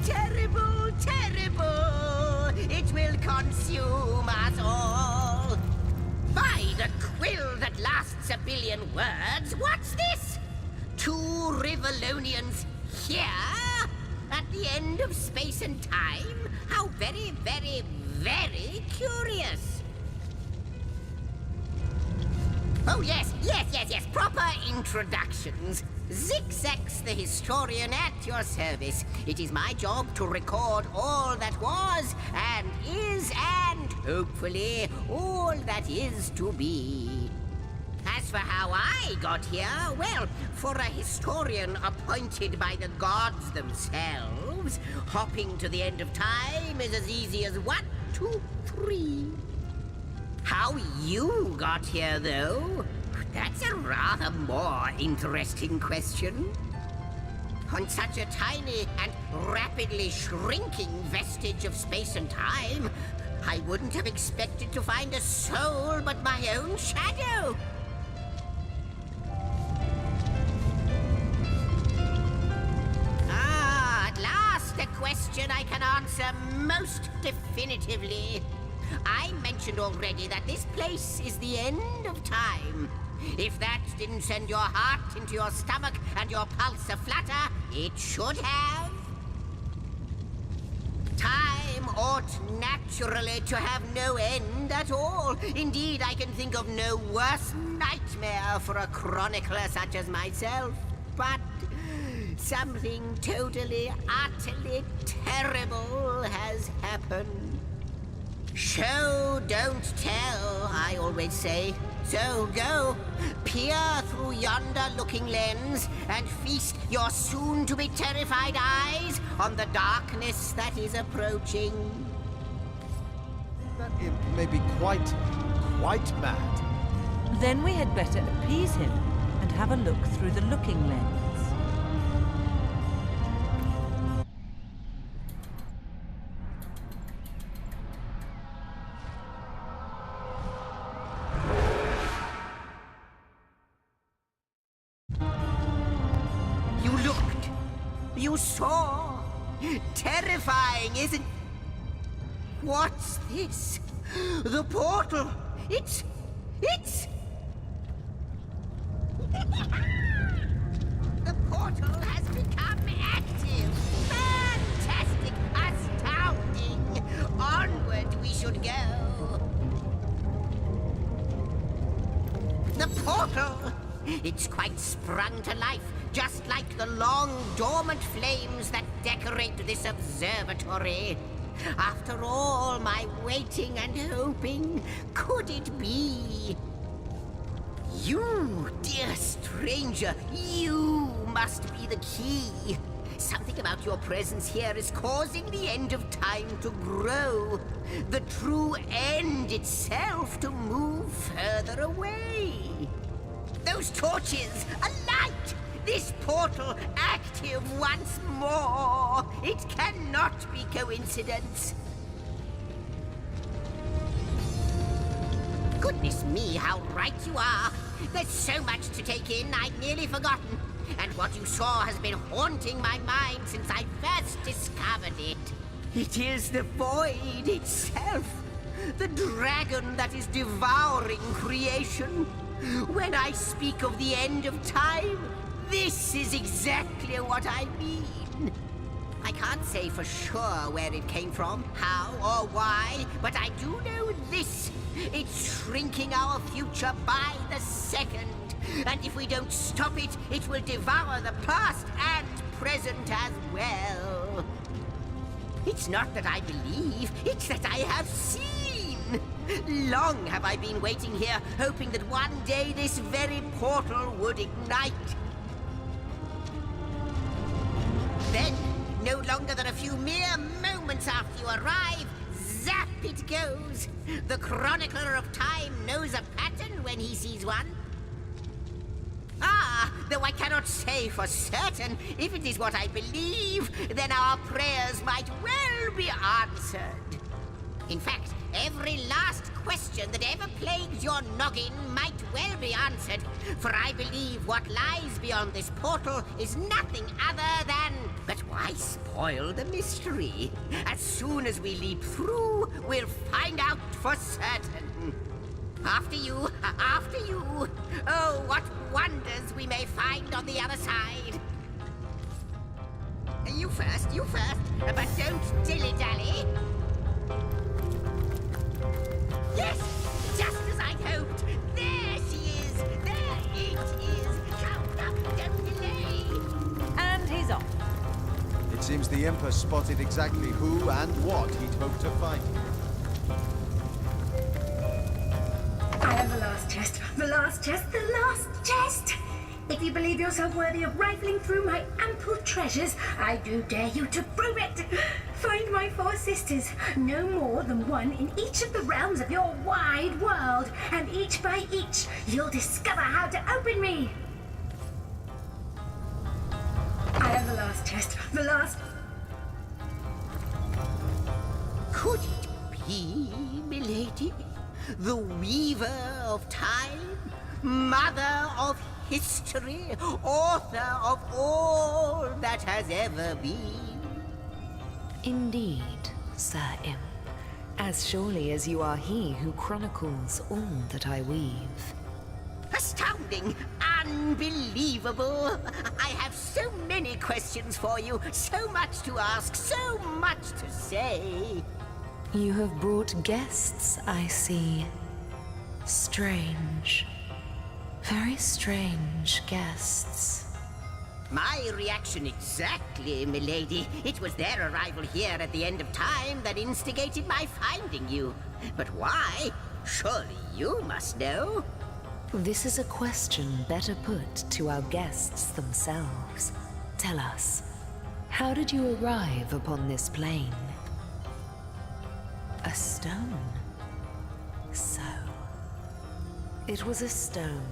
Terrible, terrible! It will consume us all! By the quill that lasts a billion words, what's this? Two Rivalonians here? At the end of space and time? How very, very, very curious! Oh yes, proper introductions. Zigzags the historian at your service. It is my job to record all that was, and is, and hopefully all that is to be. As for how I got here, well, for a historian appointed by the gods themselves, hopping to the end of time is as easy as 1, 2, 3. How you got here, though? That's a rather more interesting question. On such a tiny and rapidly shrinking vestige of space and time, I wouldn't have expected to find a soul but my own shadow. Ah, at last a question I can answer most definitively. I mentioned already that this place is the end of time. If that didn't send your heart into your stomach and your pulse a-flutter, it should have. Time ought naturally to have no end at all. Indeed, I can think of no worse nightmare for a chronicler such as myself. But something totally, utterly terrible has happened. Show, don't tell, I always say. So go, peer through yonder looking lens and feast your soon-to-be terrified eyes on the darkness that is approaching. That imp may be quite mad. Then we had better appease him and have a look through the looking lens. You saw? Terrifying, isn't... What's this? The portal! It's... The portal has become active! Fantastic! Astounding! Onward we should go! The portal! It's quite sprung to life, just like the long, dormant flames that decorate this observatory. After all my waiting and hoping, could it be? You, dear stranger, you must be the key. Something about your presence here is causing the end of time to grow. The true end itself to move further away. Those torches, a light! This portal active once more! It cannot be coincidence. Goodness me, how right you are. There's so much to take in, I'd nearly forgotten. And what you saw has been haunting my mind since I first discovered it. It is the void itself. The dragon that is devouring creation. When I speak of the end of time, this is exactly what I mean. I can't say for sure where it came from, how or why, but I do know this. It's shrinking our future by the second. And if we don't stop it, it will devour the past and present as well. It's not that I believe, it's that I have seen. Long have I been waiting here, hoping that one day this very portal would ignite. Then, no longer than a few mere moments after you arrive, zap it goes. The chronicler of time knows a pattern when he sees one. Ah, though I cannot say for certain. If it is what I believe, then our prayers might well be answered. In fact, every last question that ever plagued your noggin might well be answered, for I believe what lies beyond this portal is nothing other than... But why spoil the mystery? As soon as we leap through, we'll find out for certain. After you, after you. Oh, what wonders we may find on the other side. You first, but don't dilly-dally. Yes, just as I'd hoped. There she is. There it is. Come up, don't delay. And he's off. It seems the Imp has spotted exactly who and what he'd hoped to find. I am the last chest, the last chest, the last chest! If you believe yourself worthy of rifling through my ample treasures, I do dare you to prove it! Find my 4 sisters, no more than one in each of the realms of your wide world, and each by each, you'll discover how to open me! I am the last chest, the last... Could it be, milady? The weaver of time? Mother of history? Author of all that has ever been? Indeed, Sir Imp. As surely as you are he who chronicles all that I weave. Astounding! Unbelievable! I have so many questions for you, so much to ask, so much to say. You have brought guests, I see. Strange. Very strange guests. My reaction exactly, milady. It was their arrival here at the end of time that instigated my finding you. But why? Surely you must know. This is a question better put to our guests themselves. Tell us, how did you arrive upon this plane? A stone. So, it was a stone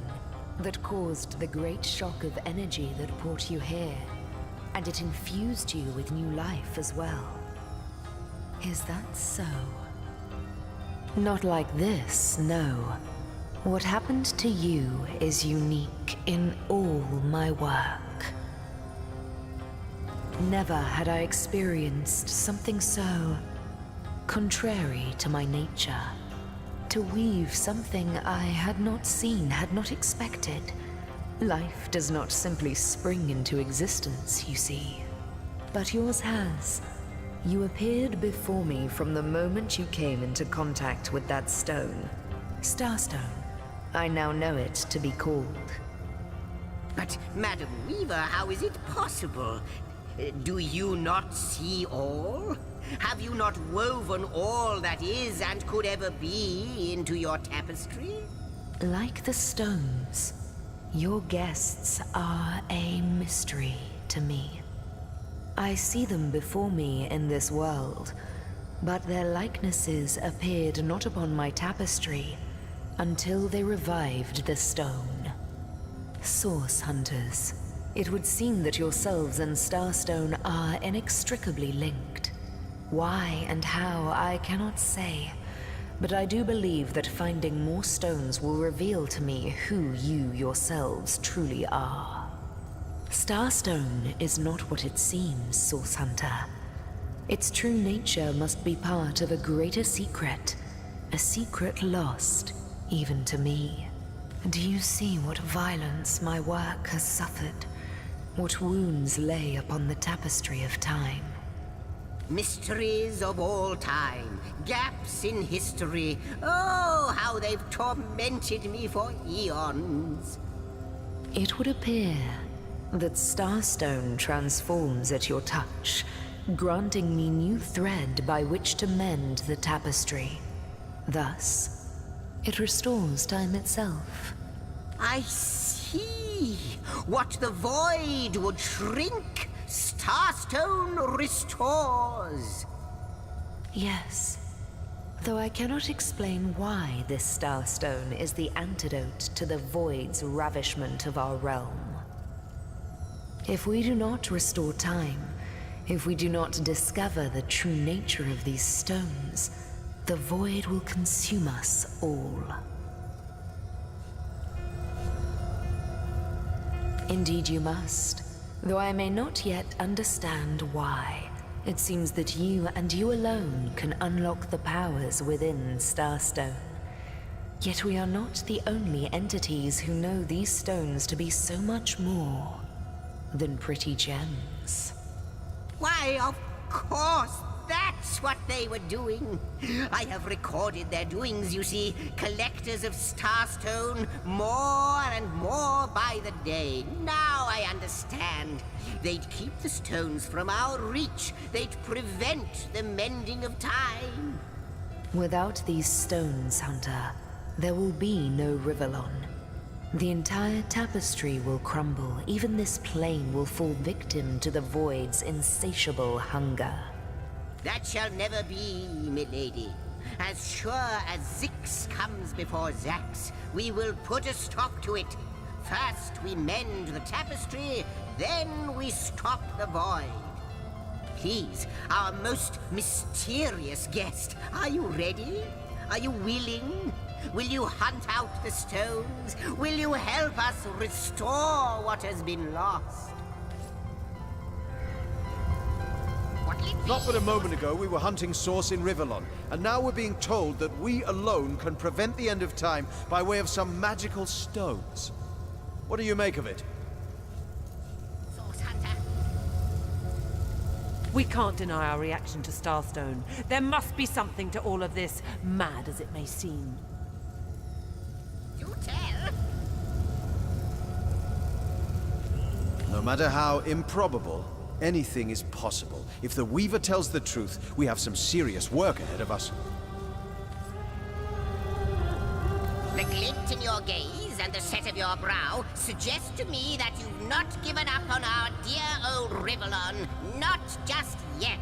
that caused the great shock of energy that brought you here, and it infused you with new life as well. Is that so? Not like this, no. What happened to you is unique in all my work. Never had I experienced something so contrary to my nature. To weave something I had not seen, had not expected. Life does not simply spring into existence, you see. But yours has. You appeared before me from the moment you came into contact with that stone. Starstone. I now know it to be called. But, Madam Weaver, how is it possible? Do you not see all? Have you not woven all that is and could ever be into your tapestry? Like the stones, your guests are a mystery to me. I see them before me in this world, but their likenesses appeared not upon my tapestry until they revived the stone. Source hunters, it would seem that yourselves and Starstone are inextricably linked. Why and how, I cannot say, but I do believe that finding more stones will reveal to me who you yourselves truly are. Starstone is not what it seems, Source Hunter. Its true nature must be part of a greater secret, a secret lost, even to me. Do you see what violence my work has suffered? What wounds lay upon the tapestry of time? Mysteries of all time, gaps in history. Oh, how they've tormented me for eons. It would appear that Starstone transforms at your touch, granting me new thread by which to mend the tapestry. Thus, it restores time itself. I see. What the void would shrink, Starstone restores. Yes, though I cannot explain why this Starstone is the antidote to the void's ravishment of our realm. If we do not restore time, if we do not discover the true nature of these stones, the void will consume us all. Indeed you must, though I may not yet understand why. It seems that you and you alone can unlock the powers within Starstone. Yet we are not the only entities who know these stones to be so much more than pretty gems. Why, of course, that's what they were doing. I have recorded their doings, you see. Collectors of Starstone, more and more by the day. Now I understand. They'd keep the stones from our reach. They'd prevent the mending of time. Without these stones, Hunter, there will be no Rivellon. The entire tapestry will crumble. Even this plane will fall victim to the void's insatiable hunger. That shall never be, milady. As sure as Zix comes before Zax, we will put a stop to it. First we mend the tapestry, then we stop the void. Please, our most mysterious guest, are you ready? Are you willing? Will you hunt out the stones? Will you help us restore what has been lost? Not but a moment ago we were hunting Source in Rivellon, and now we're being told that we alone can prevent the end of time by way of some magical stones. What do you make of it? Source Hunter. We can't deny our reaction to Starstone. There must be something to all of this, mad as it may seem. Do tell. No matter how improbable, anything is possible. If the Weaver tells the truth, we have some serious work ahead of us. The glint in your gaze and the set of your brow suggest to me that you've not given up on our dear old Rivellon. Not just yet.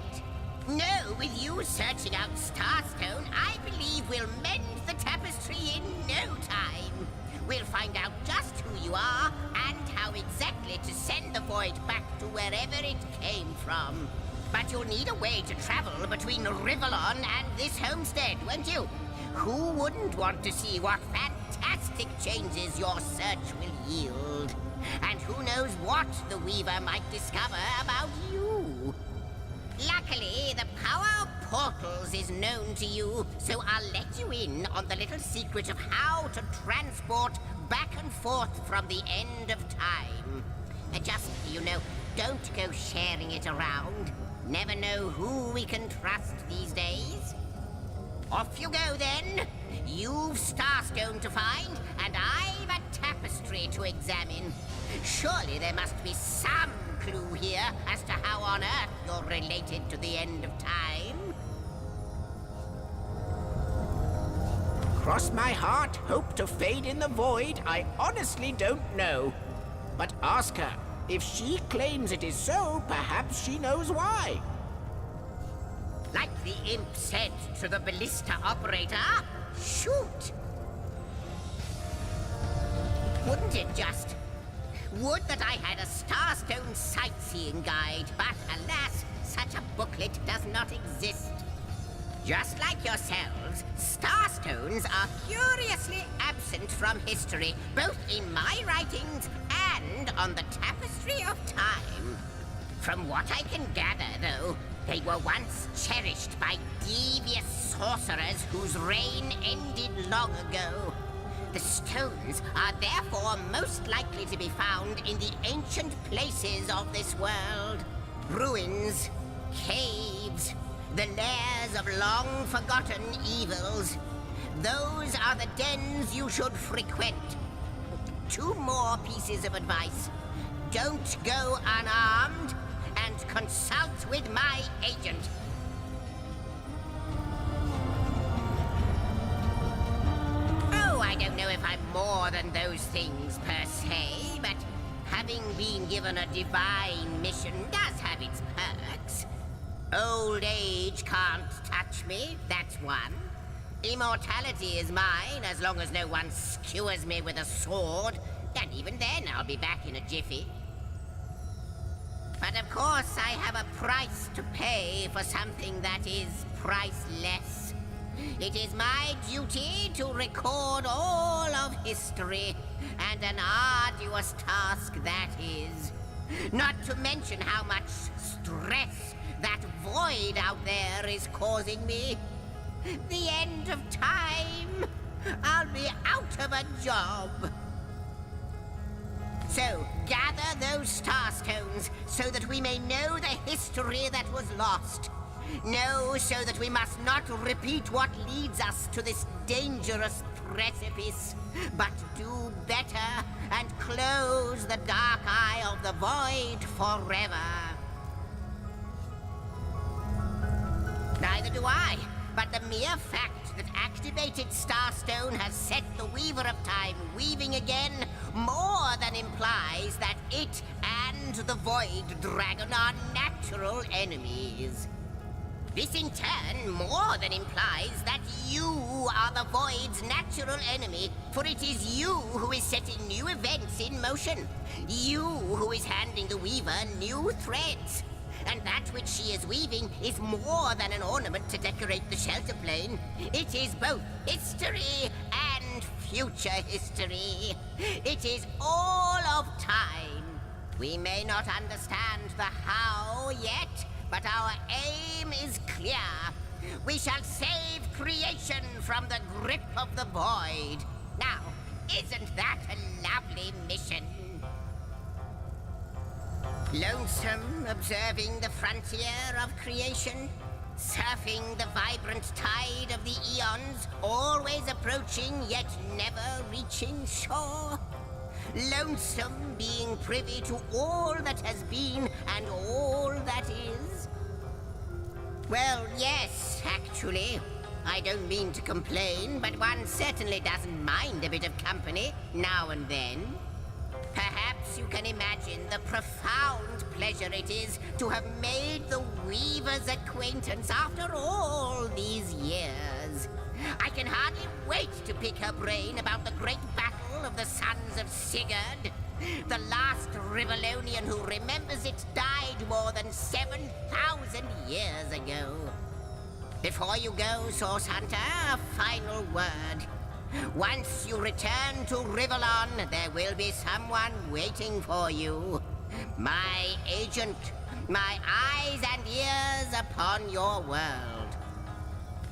No, with you searching out Starstone, I believe we'll mend the tapestry in no time. We'll find out just who you are and how exactly to send the void back to wherever it came from. But you'll need a way to travel between Rivellon and this homestead, won't you? Who wouldn't want to see what fantastic changes your search will yield? And who knows what the Weaver might discover about you? Luckily, the power of portals is known to you, so I'll let you in on the little secret of how to transport back and forth from the end of time. Just, you know, don't go sharing it around. Never know who we can trust these days. Off you go, then. You've Starstone to find, and I've a tapestry to examine. Surely there must be some clue here as to how on earth you're related to the end of time. Cross my heart, hope to fade in the void, I honestly don't know. But ask her. If she claims it is so, perhaps she knows why. Like the imp said to the ballista operator, shoot! Wouldn't it just? Would that I had a Starstone sightseeing guide, but alas, such a booklet does not exist. Just like yourselves, Starstones are curiously absent from history, both in my writings and on the tapestry of time. From what I can gather, though, they were once cherished by devious sorcerers whose reign ended long ago. The stones are therefore most likely to be found in the ancient places of this world. Ruins, caves, the lairs of long-forgotten evils. Those are the dens you should frequent. 2 more pieces of advice. Don't go unarmed, and consult with my agent. Oh, I don't know if I'm more than those things per se, but having been given a divine mission does have its perks. Old age can't touch me, that's one. Immortality is mine as long as no one skewers me with a sword, and even then I'll be back in a jiffy. But of course I have a price to pay for something that is priceless. It is my duty to record all of history, and an arduous task that is. Not to mention how much stress that void out there is causing me. The end of time. I'll be out of a job. So, gather those star stones so that we may know the history that was lost. Know so that we must not repeat what leads us to this dangerous precipice, but do better and close the dark eye of the void forever. Neither do I, but the mere fact that activated Starstone has set the Weaver of Time weaving again more than implies that it and the Void Dragon are natural enemies. This in turn more than implies that you are the Void's natural enemy, for it is you who is setting new events in motion. You who is handing the Weaver new threads. And that which she is weaving is more than an ornament to decorate the shelter plane. It is both history and future history. It is all of time. We may not understand the how yet, but our aim is clear. We shall save creation from the grip of the void. Now, isn't that a lovely mission? Lonesome, observing the frontier of creation, surfing the vibrant tide of the eons, always approaching yet never reaching shore. Lonesome, being privy to all that has been and all that is. Well, yes, actually. I don't mean to complain, but one certainly doesn't mind a bit of company now and then. Perhaps you can imagine the profound pleasure it is to have made the Weaver's acquaintance after all these years. I can hardly wait to pick her brain about the great battle of the sons of Sigurd. The last Rivellonian who remembers it died more than 7,000 years ago. Before you go, Source Hunter, a final word. Once you return to Rivellon, there will be someone waiting for you. My agent, my eyes and ears upon your world.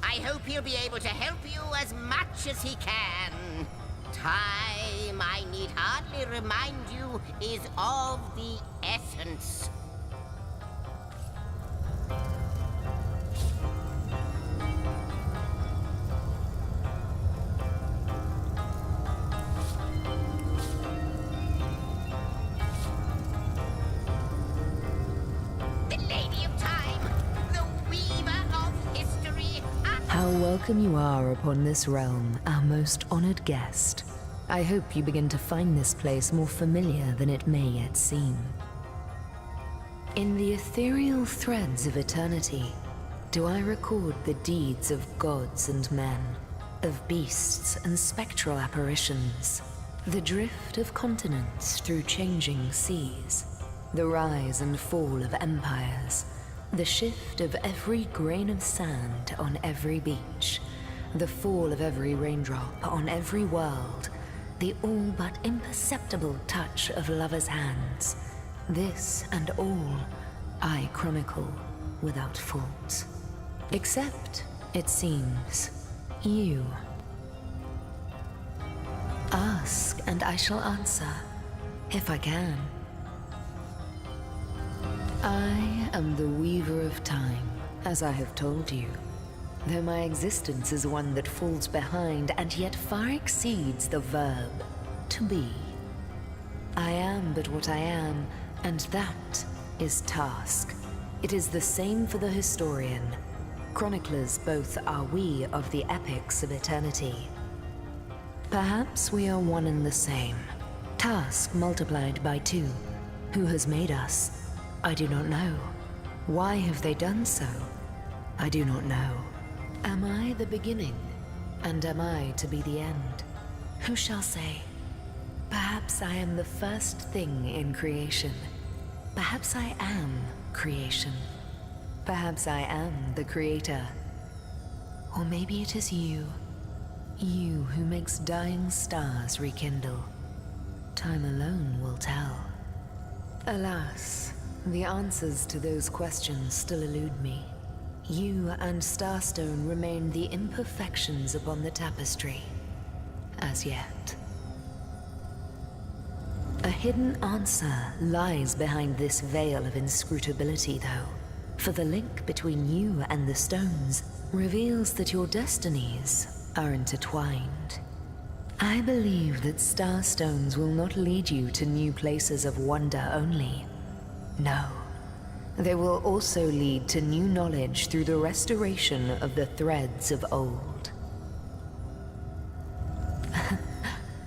I hope he'll be able to help you as much as he can. Time, I need hardly remind you, is of the essence. How welcome you are upon this realm, our most honored guest. I hope you begin to find this place more familiar than it may yet seem. In the ethereal threads of eternity, do I record the deeds of gods and men, of beasts and spectral apparitions, the drift of continents through changing seas, the rise and fall of empires, the shift of every grain of sand on every beach, the fall of every raindrop on every world, the all but imperceptible touch of lovers' hands. This and all I chronicle without fault. Except, it seems, you. Ask and I shall answer, if I can. I am the Weaver of Time, as I have told you, though my existence is one that falls behind and yet far exceeds the verb, to be. I am but what I am, and that is task. It is the same for the historian. Chroniclers both are we of the epics of eternity. Perhaps we are one and the same. Task multiplied by 2. Who has made us? I do not know. Why have they done so? I do not know. Am I the beginning? And am I to be the end? Who shall say? Perhaps I am the first thing in creation. Perhaps I am creation. Perhaps I am the creator. Or maybe it is you. You who makes dying stars rekindle. Time alone will tell. Alas, the answers to those questions still elude me. You and Starstone remain the imperfections upon the tapestry. As yet. A hidden answer lies behind this veil of inscrutability, though. For the link between you and the stones reveals that your destinies are intertwined. I believe that starstones will not lead you to new places of wonder only. No. They will also lead to new knowledge through the restoration of the threads of old.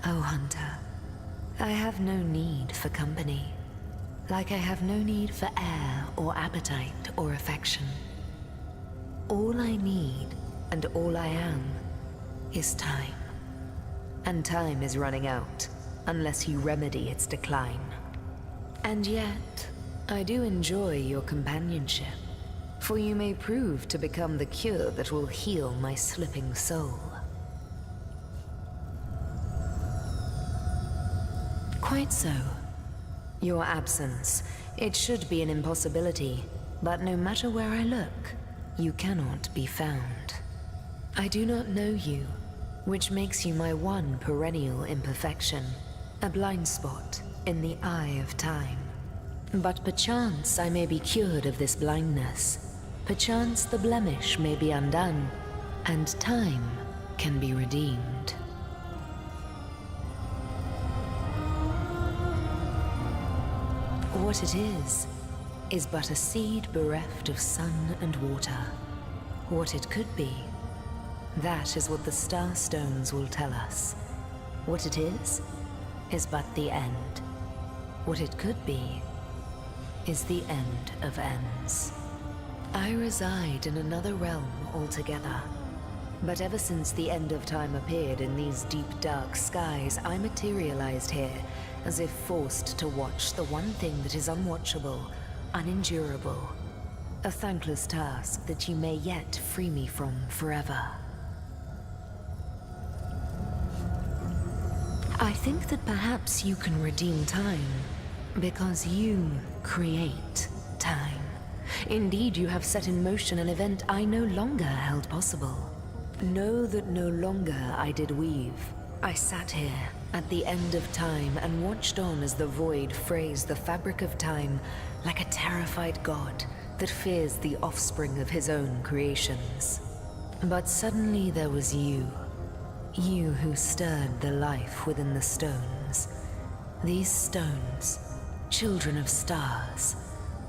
Oh, Hunter. I have no need for company. Like I have no need for air or appetite or affection. All I need, and all I am, is time. And time is running out, unless you remedy its decline. And yet, I do enjoy your companionship, for you may prove to become the cure that will heal my slipping soul. Quite so. Your absence, it should be an impossibility, but no matter where I look, you cannot be found. I do not know you, which makes you my one perennial imperfection, a blind spot in the eye of time. But perchance I may be cured of this blindness. Perchance the blemish may be undone, and time can be redeemed. What it is but a seed bereft of sun and water. What it could be, that is what the starstones will tell us. What it is but the end. What it could be is the end of ends. I reside in another realm altogether. But ever since the end of time appeared in these deep dark skies, I materialized here, as if forced to watch the one thing that is unwatchable, unendurable. A thankless task that you may yet free me from forever. I think that perhaps you can redeem time, because you create time. Indeed, you have set in motion an event I no longer held possible. Know that no longer I did weave. I sat here at the end of time and watched on as the void frays the fabric of time like a terrified god that fears the offspring of his own creations. But suddenly there was you. You who stirred the life within the stones. These stones, children of stars,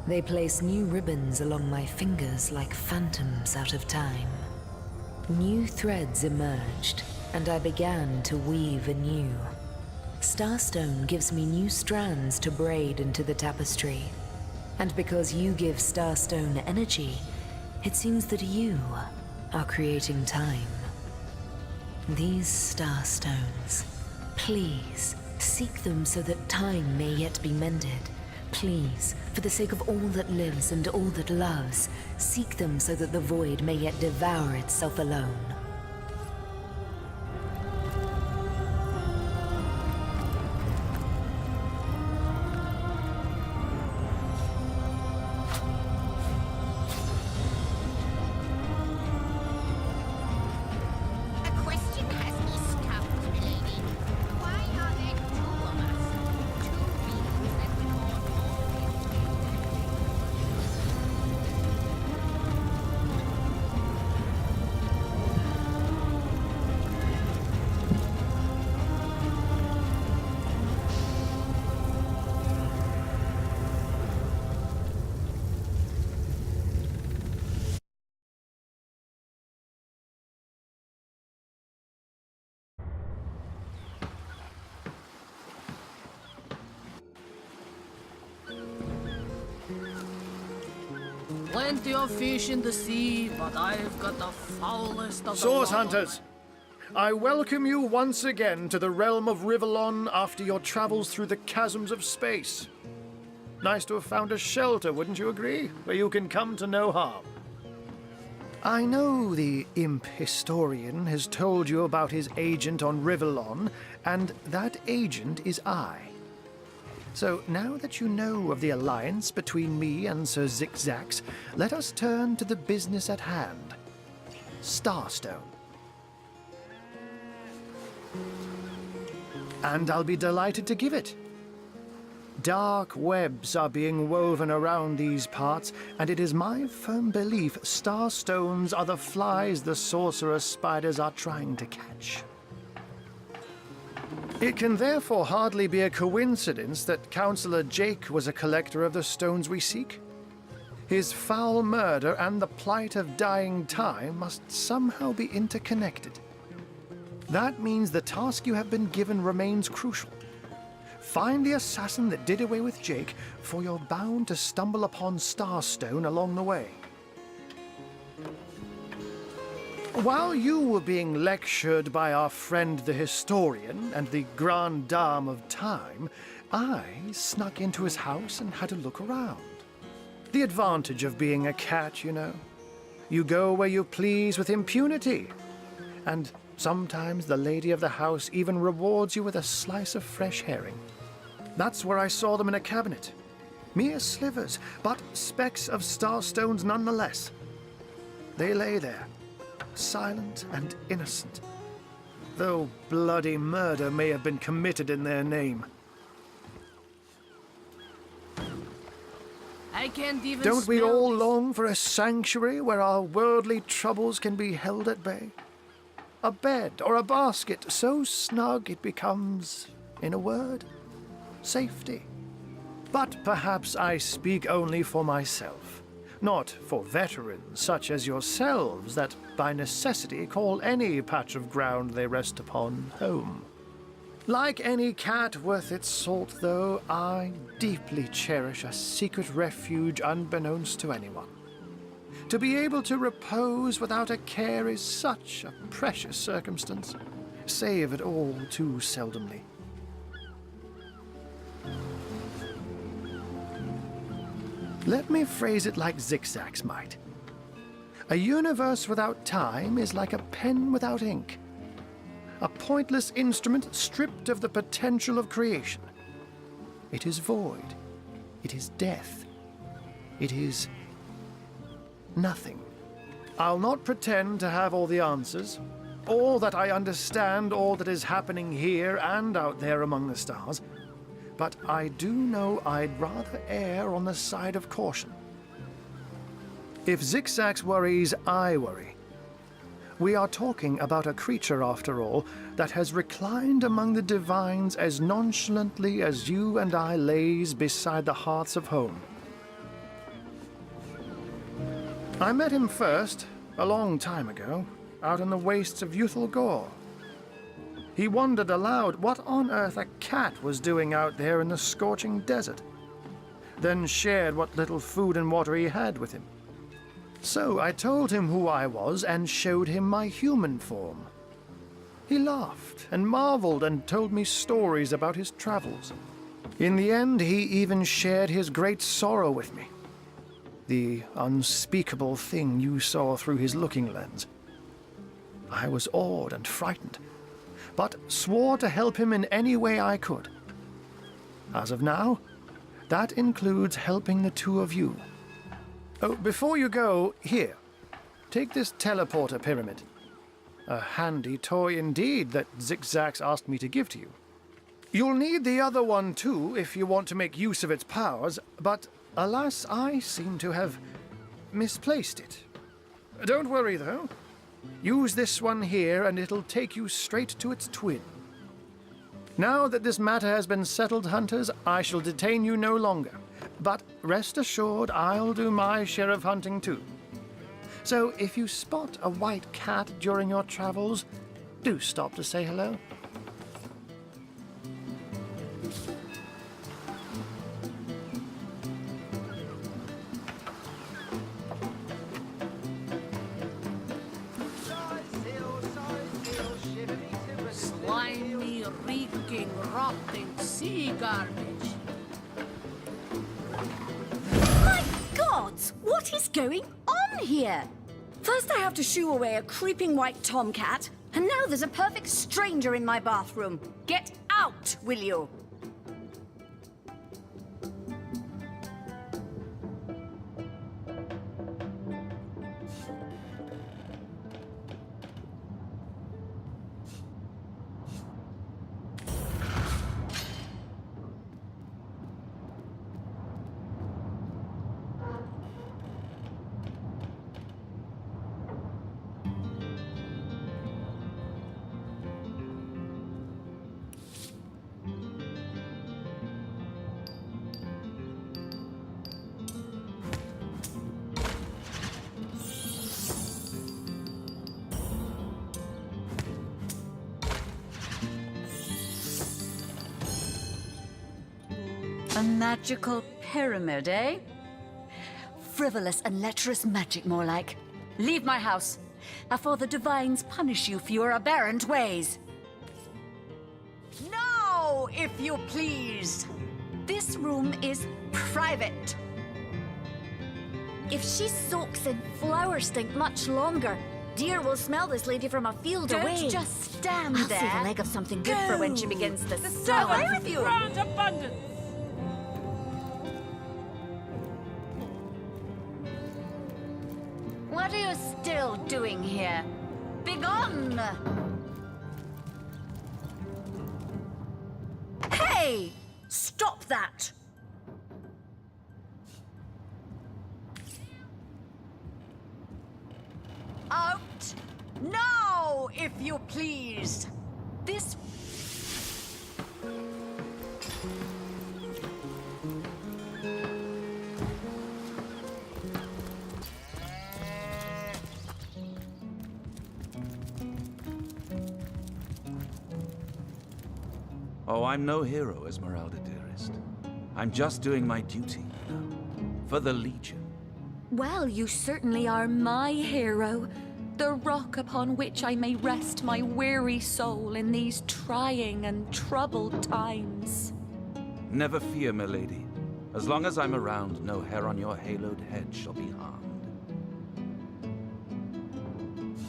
they place new ribbons along my fingers like phantoms out of time. New threads emerged, and I began to weave anew. Starstone gives me new strands to braid into the tapestry. And because you give Starstone energy, it seems that you are creating time. These Starstones, please, seek them so that time may yet be mended. Please, for the sake of all that lives and all that loves, seek them so that the void may yet devour itself alone. A question has me stumped, milady. Why are there two of us? Two beings that we all Plenty of fish in the sea, but I've got the foulest of the Source lot. Hunters, I welcome you once again to the realm of Rivellon after your travels through the chasms of space. Nice to have found a shelter, wouldn't you agree? Where you can come to no harm. I know the imp historian has told you about his agent on Rivellon, and that agent is I. So now that you know of the alliance between me and Sir Zigzags, let us turn to the business at hand. Starstone. And I'll be delighted to give it. Dark webs are being woven around these parts, and it is my firm belief starstones are the flies the sorcerer spiders are trying to catch. It can therefore hardly be a coincidence that Councillor Jake was a collector of the stones we seek. His foul murder and the plight of dying time must somehow be interconnected. That means the task you have been given remains crucial. Find the assassin that did away with Jake, for you're bound to stumble upon Starstone along the way. While you were being lectured by our friend the historian and the grande dame of time, I snuck into his house and had a look around. The advantage of being a cat, you know. You go where you please with impunity. And sometimes the lady of the house even rewards you with a slice of fresh herring. That's where I saw them in a cabinet. Mere slivers, but specks of starstones nonetheless. They lay there, silent and innocent, though bloody murder may have been committed in their name. I can't even Don't we smell all this. long for a sanctuary where our worldly troubles can be held at bay? A bed or a basket so snug it becomes, in a word, safety. But perhaps I speak only for myself, not for veterans such as yourselves that by necessity call any patch of ground they rest upon home. Like any cat worth its salt, though, I deeply cherish a secret refuge unbeknownst to anyone. To be able to repose without a care is such a precious circumstance, savoured all too seldomly. Let me phrase it like Zigzags might. A universe without time is like a pen without ink. A pointless instrument stripped of the potential of creation. It is void. It is death. It is nothing. I'll not pretend to have all the answers, or that I understand all that is happening here and out there among the stars. But I do know I'd rather err on the side of caution. If Zigzags worries, I worry. We are talking about a creature, after all, that has reclined among the divines as nonchalantly as you and I laze beside the hearths of home. I met him first, a long time ago, out in the wastes of Youthful Gore. He wondered aloud what on earth a cat was doing out there in the scorching desert, then shared what little food and water he had with him. So I told him who I was and showed him my human form. He laughed and marveled and told me stories about his travels. In the end, he even shared his great sorrow with me. The unspeakable thing you saw through his looking lens. I was awed and frightened, but swore to help him in any way I could. As of now, that includes helping the two of you. Oh, before you go, here, take this teleporter pyramid. A handy toy indeed that Zigzags asked me to give to you. You'll need the other one too if you want to make use of its powers, but alas, I seem to have misplaced it. Don't worry though. Use this one here and it'll take you straight to its twin. Now that this matter has been settled, hunters, I shall detain you no longer. But rest assured, I'll do my share of hunting too. So if you spot a white cat during your travels, do stop to say hello. Slimy, reeking, rotting sea garbage. gods! What is going on here? First I have to shoo away a creeping white tomcat, and now there's a perfect stranger in my bathroom. Get out, will you? A magical pyramid, eh? Frivolous and lecherous magic, more like. Leave my house, afore the divines punish you for your aberrant ways. No, if you please. This room is private. If she soaks in flower stink much longer, deer will smell this lady from a field away. Don't just stand I'll there. save a leg of something good for when she begins to The smell. Away servants with you! grant abundance. What are you still doing here? Begone! Hey! Stop that! Out! Now, if you please! This... Oh, I'm no hero, Esmeralda, dearest. I'm just doing my duty, you know, for the Legion. Well, you certainly are my hero. The rock upon which I may rest my weary soul in these trying and troubled times. Never fear, milady. As long as I'm around, no hair on your haloed head shall be harmed.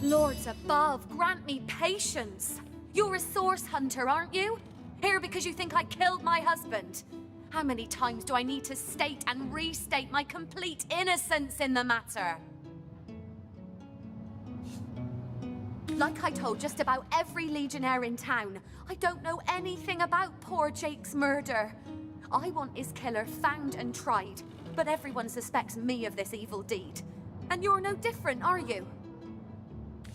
Lords above, grant me patience. You're a source hunter, aren't you? Here because you think I killed my husband. How many times do I need to state and restate my complete innocence in the matter? Like I told just about every legionnaire in town, I don't know anything about poor Jake's murder. I want his killer found and tried, but everyone suspects me of this evil deed. And you're no different, are you?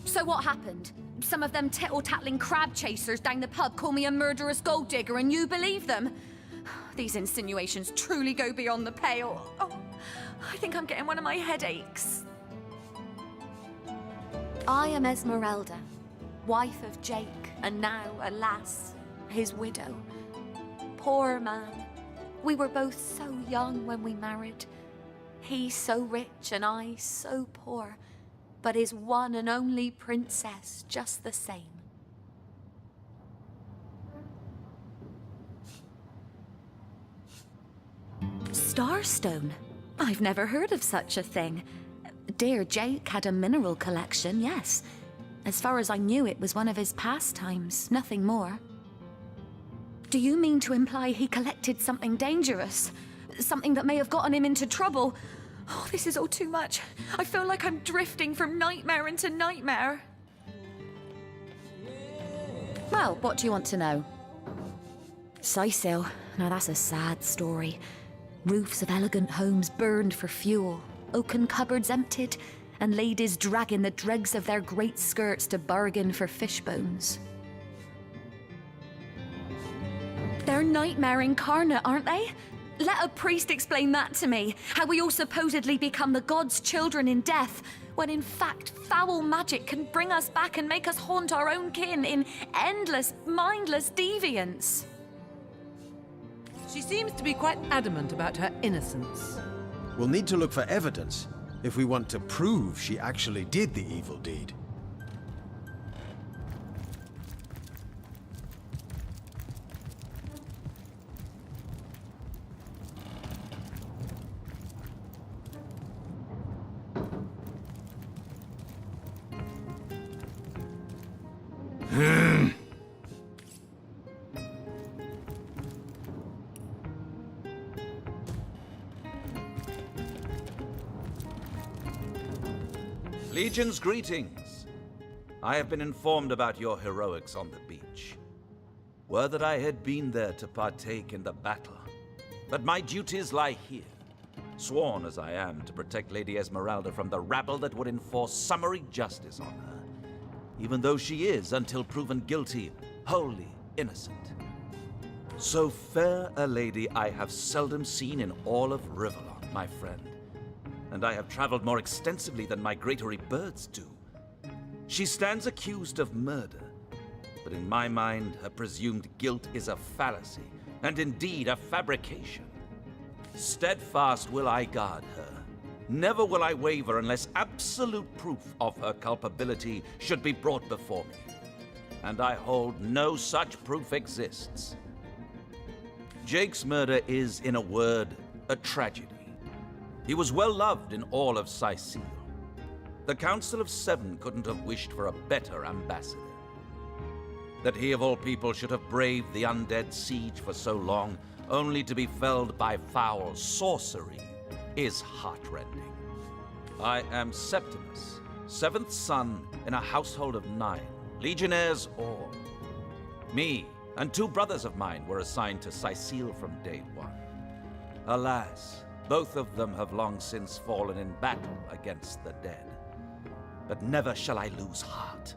So what happened? Some of them tittle-tattling crab chasers down the pub call me a murderous gold digger and you believe them? These insinuations truly go beyond the pale. Oh, I think I'm getting one of my headaches. I am Esmeralda, wife of Jake, and now, alas, his widow. Poor man. We were both so young when we married. He so rich and I so poor, but his one and only princess just the same. Starstone? I've never heard of such a thing. Dear Jake had a mineral collection, yes. As far as I knew, it was one of his pastimes, nothing more. Do you mean to imply he collected something dangerous? Something that may have gotten him into trouble? Oh, this is all too much. I feel like I'm drifting from nightmare into nightmare. Well, what do you want to know? Cyseal. Now that's a sad story. Roofs of elegant homes burned for fuel, oaken cupboards emptied, and ladies dragging the dregs of their great skirts to bargain for fish bones. They're nightmare incarnate, aren't they? Let a priest explain that to me. How we all supposedly become the gods' children in death, when in fact foul magic can bring us back and make us haunt our own kin in endless, mindless deviance. She seems to be quite adamant about her innocence. We'll need to look for evidence if we want to prove she actually did the evil deed. Legion's greetings. I have been informed about your heroics on the beach. Were that I had been there to partake in the battle. But my duties lie here, sworn as I am to protect Lady Esmeralda from the rabble that would enforce summary justice on her, even though she is, until proven guilty, wholly innocent. So fair a lady I have seldom seen in all of Rivellon, my friend, and I have traveled more extensively than migratory birds do. She stands accused of murder, but in my mind, her presumed guilt is a fallacy, and indeed a fabrication. Steadfast will I guard her. Never will I waver unless absolute proof of her culpability should be brought before me. And I hold no such proof exists. Jake's murder is, in a word, a tragedy. He was well loved in all of Cyseal. The Council of Seven couldn't have wished for a better ambassador. That he of all people should have braved the undead siege for so long, only to be felled by foul sorcery, is heartrending. I am Septimus, seventh son in a household of 9, legionnaires all. Me and 2 brothers of mine were assigned to Cyseal from day one. Alas, both of them have long since fallen in battle against the dead. But never shall I lose heart.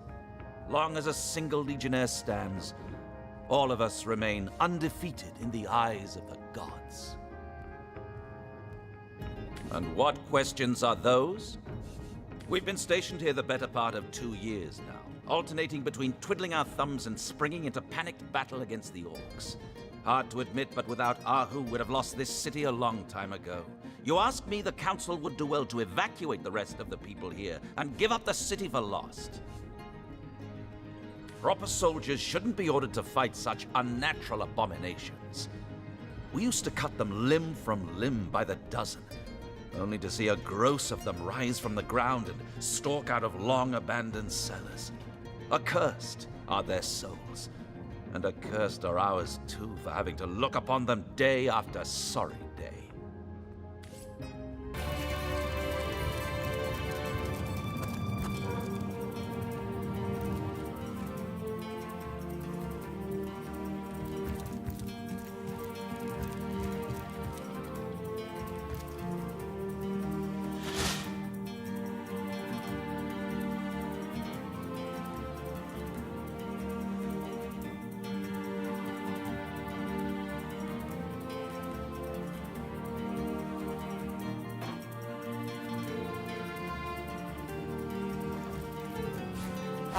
Long as a single legionnaire stands, all of us remain undefeated in the eyes of the gods. And what questions are those? We've been stationed here the better part of 2 years now, alternating between twiddling our thumbs and springing into panicked battle against the orcs. Hard to admit, but without Ahu would have lost this city a long time ago. You ask me, the council would do well to evacuate the rest of the people here and give up the city for lost. Proper soldiers shouldn't be ordered to fight such unnatural abominations. We used to cut them limb from limb by the dozen, only to see a gross of them rise from the ground and stalk out of long-abandoned cellars. Accursed are their souls, and accursed are ours too for having to look upon them day after sorry day.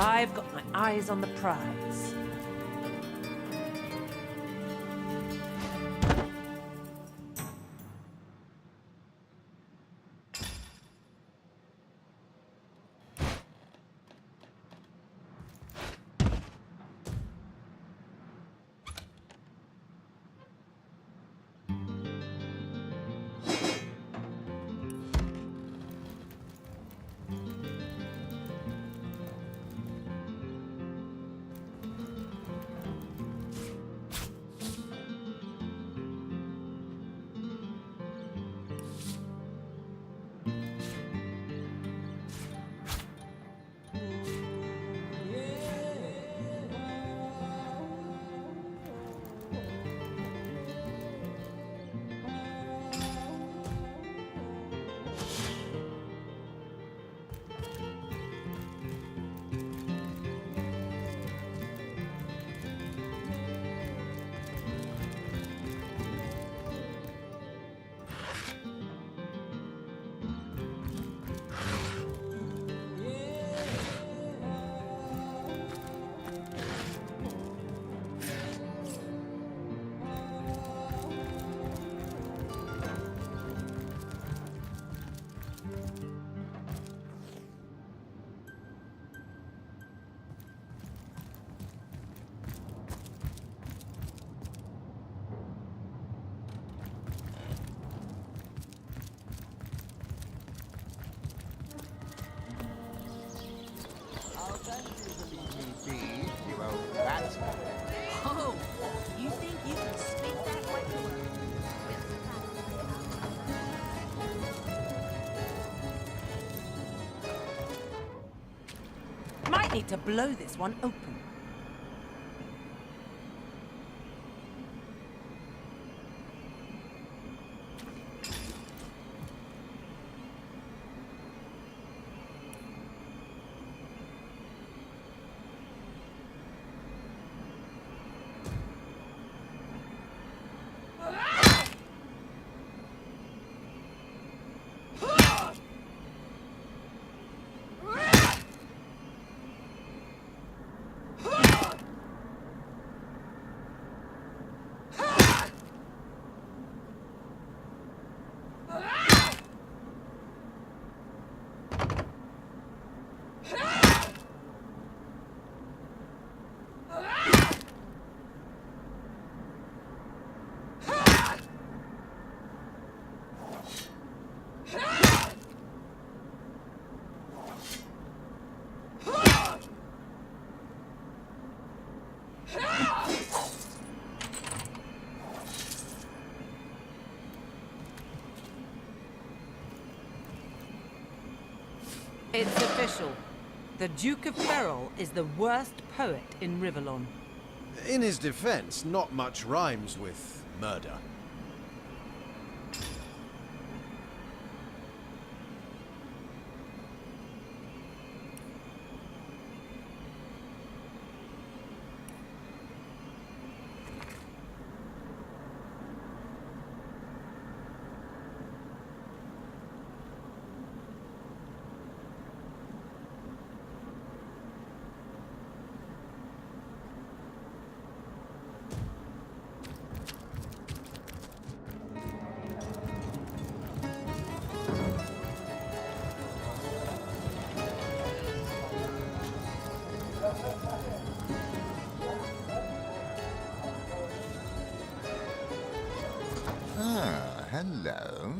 I've got my eyes on the prize. Oh, you think you can speak that way to her? Need to blow this one open. It's official. The Duke of Ferrol is the worst poet in Rivellon. In his defense, not much rhymes with murder. Hello.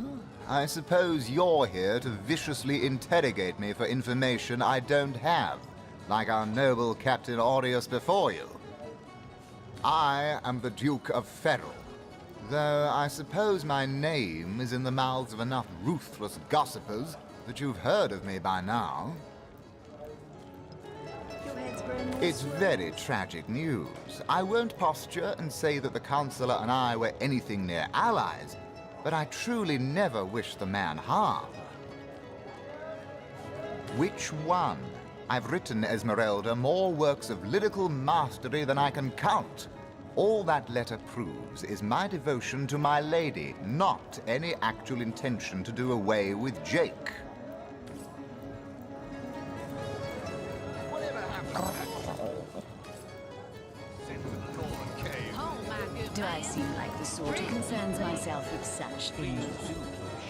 I suppose you're here to viciously interrogate me for information I don't have, like our noble Captain Aureus before you. I am the Duke of Ferrol, though I suppose my name is in the mouths of enough ruthless gossipers that you've heard of me by now. It's very tragic news. I won't posture and say that the Chancellor and I were anything near allies, but I truly never wish the man harm. Which one? I've written, Esmeralda, more works of lyrical mastery than I can count. All that letter proves is my devotion to my lady, not any actual intention to do away with Jake. Do I seem like the sort who concerns myself with such things?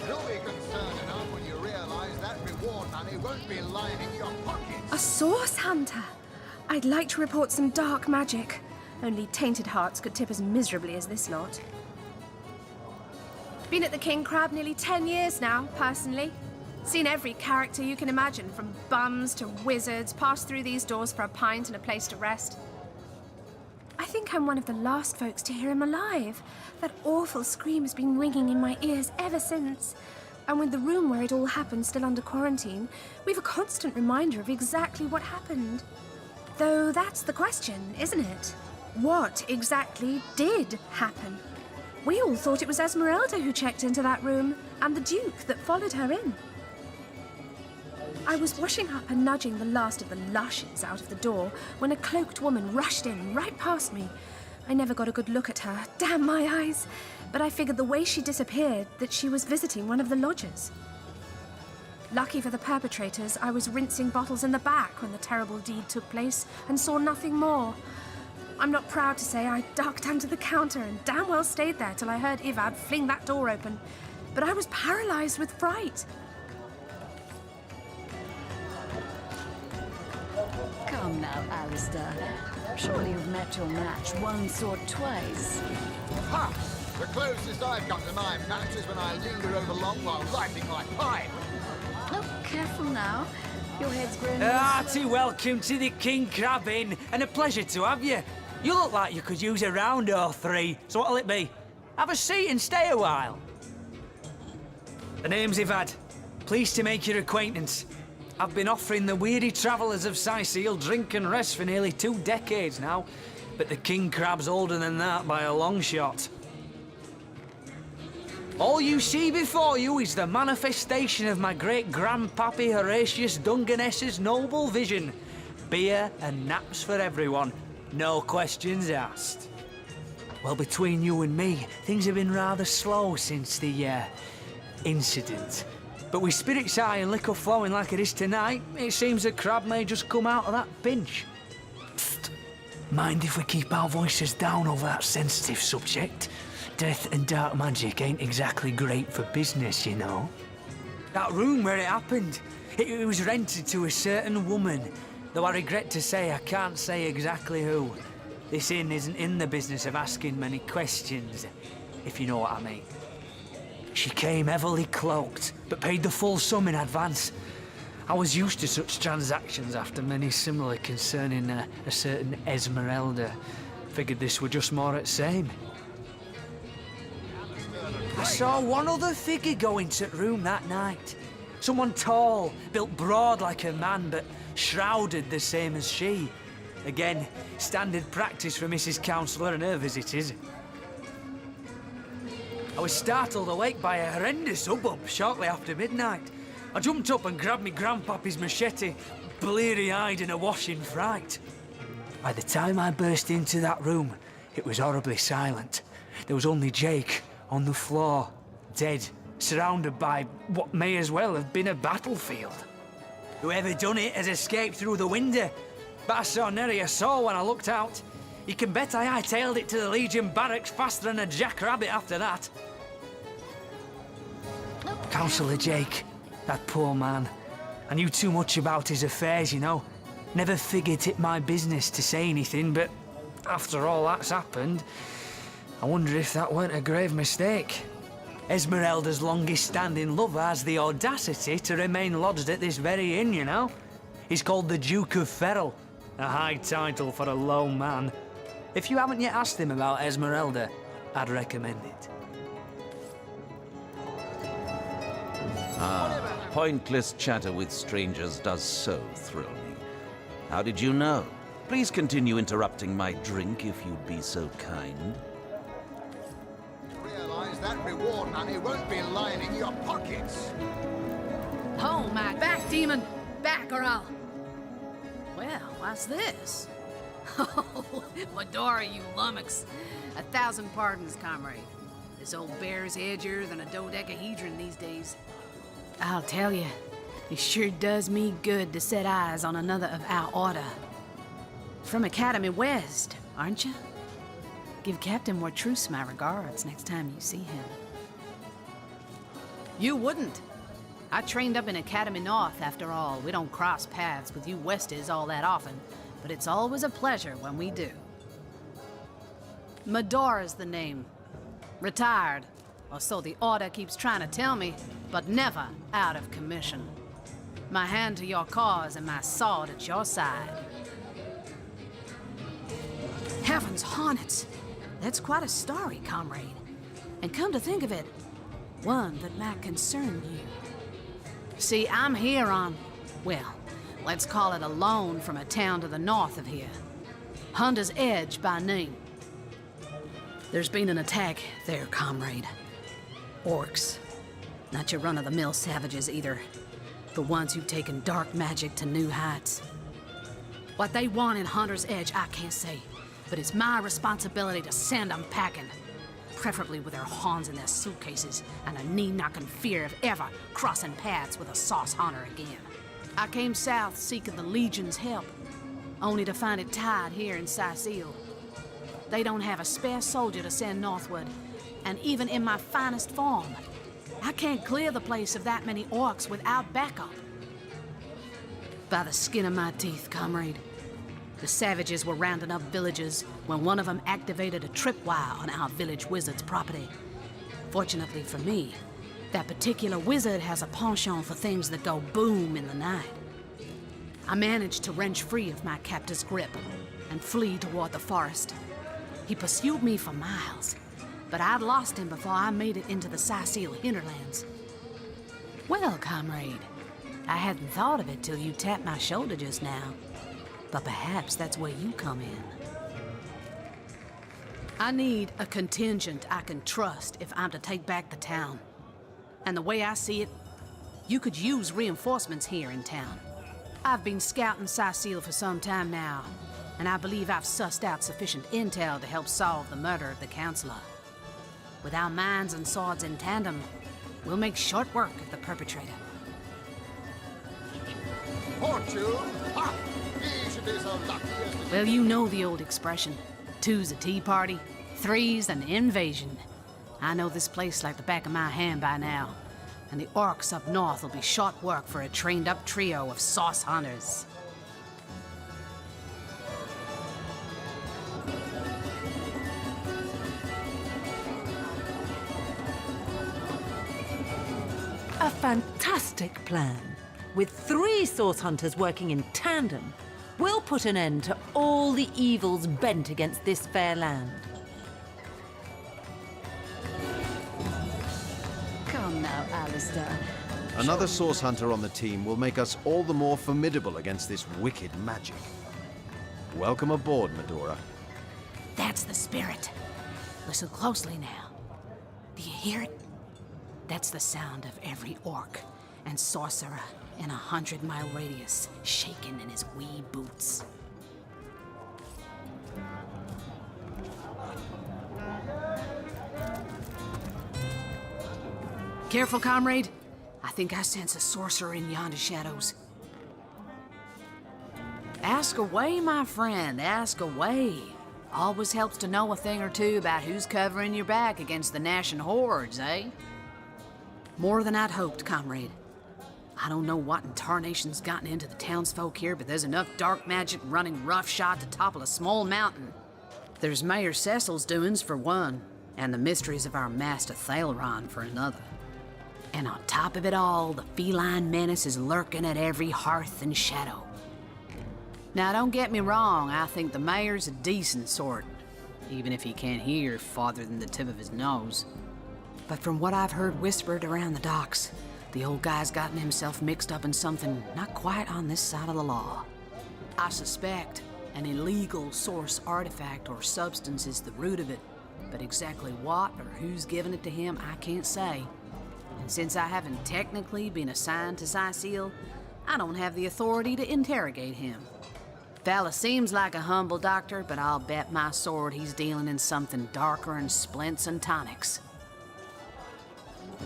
You'll be concerned enough when you realize that reward money won't be lining your pockets. A source hunter? I'd like to report some dark magic. Only tainted hearts could tip as miserably as this lot. Been at the King Crab nearly 10 years now, personally. Seen every character you can imagine, from bums to wizards, passed through these doors for a pint and a place to rest. I think I'm one of the last folks to hear him alive. That awful scream has been ringing in my ears ever since. And with the room where it all happened still under quarantine, we've a constant reminder of exactly what happened. Though that's the question, isn't it? What exactly did happen? We all thought it was Esmeralda who checked into that room, and the Duke that followed her in. I was washing up and nudging the last of the lushes out of the door when a cloaked woman rushed in right past me. I never got a good look at her, damn my eyes, but I figured the way she disappeared that she was visiting one of the lodgers. Lucky for the perpetrators, I was rinsing bottles in the back when the terrible deed took place and saw nothing more. I'm not proud to say I ducked under the counter and damn well stayed there till I heard Ivad fling that door open, but I was paralyzed with fright. Come now, Alistair. Surely you've met your match once or twice. Ha! The closest I've come to my match is when I linger over long while lighting my pipe. Oh, careful now. Your head's grown... Hearty welcome to the King Crab Inn, and a pleasure to have you. You look like you could use a round or three, so what'll it be? Have a seat and stay a while. The name's Ivad. Pleased to make your acquaintance. I've been offering the weary travellers of Cyseal drink and rest for nearly 2 decades now, but the king crab's older than that by a long shot. All you see before you is the manifestation of my great-grandpappy Horatius Dungeness's noble vision. Beer and naps for everyone, no questions asked. Well, between you and me, things have been rather slow since the, incident. But with spirits high and liquor flowing like it is tonight, it seems the crab may just come out of that pinch. Psst. Mind if we keep our voices down over that sensitive subject? Death and dark magic ain't exactly great for business, you know. That room where it happened, it was rented to a certain woman, though I regret to say I can't say exactly who. This inn isn't in the business of asking many questions, if you know what I mean. She came heavily cloaked, but paid the full sum in advance. I was used to such transactions after many similar concerning a certain Esmeralda. Figured this were just more at same. I saw one other figure go into the room that night. Someone tall, built broad like a man, but shrouded the same as she. Again, standard practice for Mrs. Counsellor and her visitors. I was startled awake by a horrendous hubbub shortly after midnight. I jumped up and grabbed me grandpappy's machete, bleary-eyed and awash in fright. By the time I burst into that room, it was horribly silent. There was only Jake on the floor, dead, surrounded by what may as well have been a battlefield. Whoever done it has escaped through the window, but I saw nary a soul when I looked out. You can bet I hightailed it to the Legion barracks faster than a jackrabbit after that. Counsellor Jake, that poor man. I knew too much about his affairs, you know. Never figured it my business to say anything, but after all that's happened, I wonder if that weren't a grave mistake. Esmeralda's longest-standing lover has the audacity to remain lodged at this very inn, you know. He's called the Duke of Ferrol, a high title for a low man. If you haven't yet asked him about Esmeralda, I'd recommend it. Pointless chatter with strangers does so thrill me. How did you know? Please continue interrupting my drink if you'd be so kind. Realize that reward money won't be lining your pockets. Oh, my back, demon! Back, or I'll... Well, what's this? Oh, Medora, you lummox. 1,000 pardons, comrade. This old bear's edgier than a dodecahedron these days. I'll tell you, it sure does me good to set eyes on another of our order. From Academy West, aren't you? Give Captain Wartruce my regards next time you see him. You wouldn't. I trained up in Academy North, after all. We don't cross paths with you Westies all that often, but it's always a pleasure when we do. Medora's the name. Retired, or so the Order keeps trying to tell me, but never out of commission. My hand to your cause and my sword at your side. Heavens hornets! That's quite a story, comrade. And come to think of it, one that might concern you. See, I'm here on, well, let's call it a loan from a town to the north of here. Hunter's Edge by name. There's been an attack there, comrade. Orcs. Not your run-of-the-mill savages either. The ones who've taken dark magic to new heights. What they want in Hunter's Edge, I can't say. But it's my responsibility to send them packing. Preferably with their horns in their suitcases and a knee-knocking fear of ever crossing paths with a sauce hunter again. I came south seeking the Legion's help, only to find it tied here in Cyseal. They don't have a spare soldier to send northward, and even in my finest form, I can't clear the place of that many orcs without backup. By the skin of my teeth, comrade. The savages were rounding up villagers when one of them activated a tripwire on our village wizard's property. Fortunately for me, that particular wizard has a penchant for things that go boom in the night. I managed to wrench free of my captor's grip and flee toward the forest. He pursued me for miles, but I'd lost him before I made it into the Cyseal hinterlands. Well, comrade, I hadn't thought of it till you tapped my shoulder just now. But perhaps that's where you come in. I need a contingent I can trust if I'm to take back the town. And the way I see it, you could use reinforcements here in town. I've been scouting Cyseal for some time now, and I believe I've sussed out sufficient intel to help solve the murder of the Counselor. With our minds and swords in tandem, we'll make short work of the perpetrator. Fortune? Ha! He should be so lucky as to... Well, you know the old expression. 2's a tea party, 3's an invasion. I know this place like the back of my hand by now, and the orcs up north will be short work for a trained-up trio of sauce hunters. A fantastic plan. With 3 source hunters working in tandem, we'll put an end to all the evils bent against this fair land. Come now, Alistair. Another source hunter on the team will make us all the more formidable against this wicked magic. Welcome aboard, Medora. That's the spirit. Listen closely now. Do you hear it? That's the sound of every orc and sorcerer in a 100-mile radius, shaking in his wee boots. Careful, comrade. I think I sense a sorcerer in yonder shadows. Ask away, my friend, ask away. Always helps to know a thing or two about who's covering your back against the gnashing hordes, eh? More than I'd hoped, comrade. I don't know what in tarnation's gotten into the townsfolk here, but there's enough dark magic running roughshod to topple a small mountain. There's Mayor Cecil's doings for one, and the mysteries of our master Thalron for another. And on top of it all, the feline menace is lurking at every hearth and shadow. Now, don't get me wrong, I think the mayor's a decent sort, even if he can't hear farther than the tip of his nose. But from what I've heard whispered around the docks, the old guy's gotten himself mixed up in something not quite on this side of the law. I suspect an illegal source artifact or substance is the root of it, but exactly what or who's given it to him, I can't say. And since I haven't technically been assigned to Cyseal, I don't have the authority to interrogate him. Fella seems like a humble doctor, but I'll bet my sword he's dealing in something darker than splints and tonics.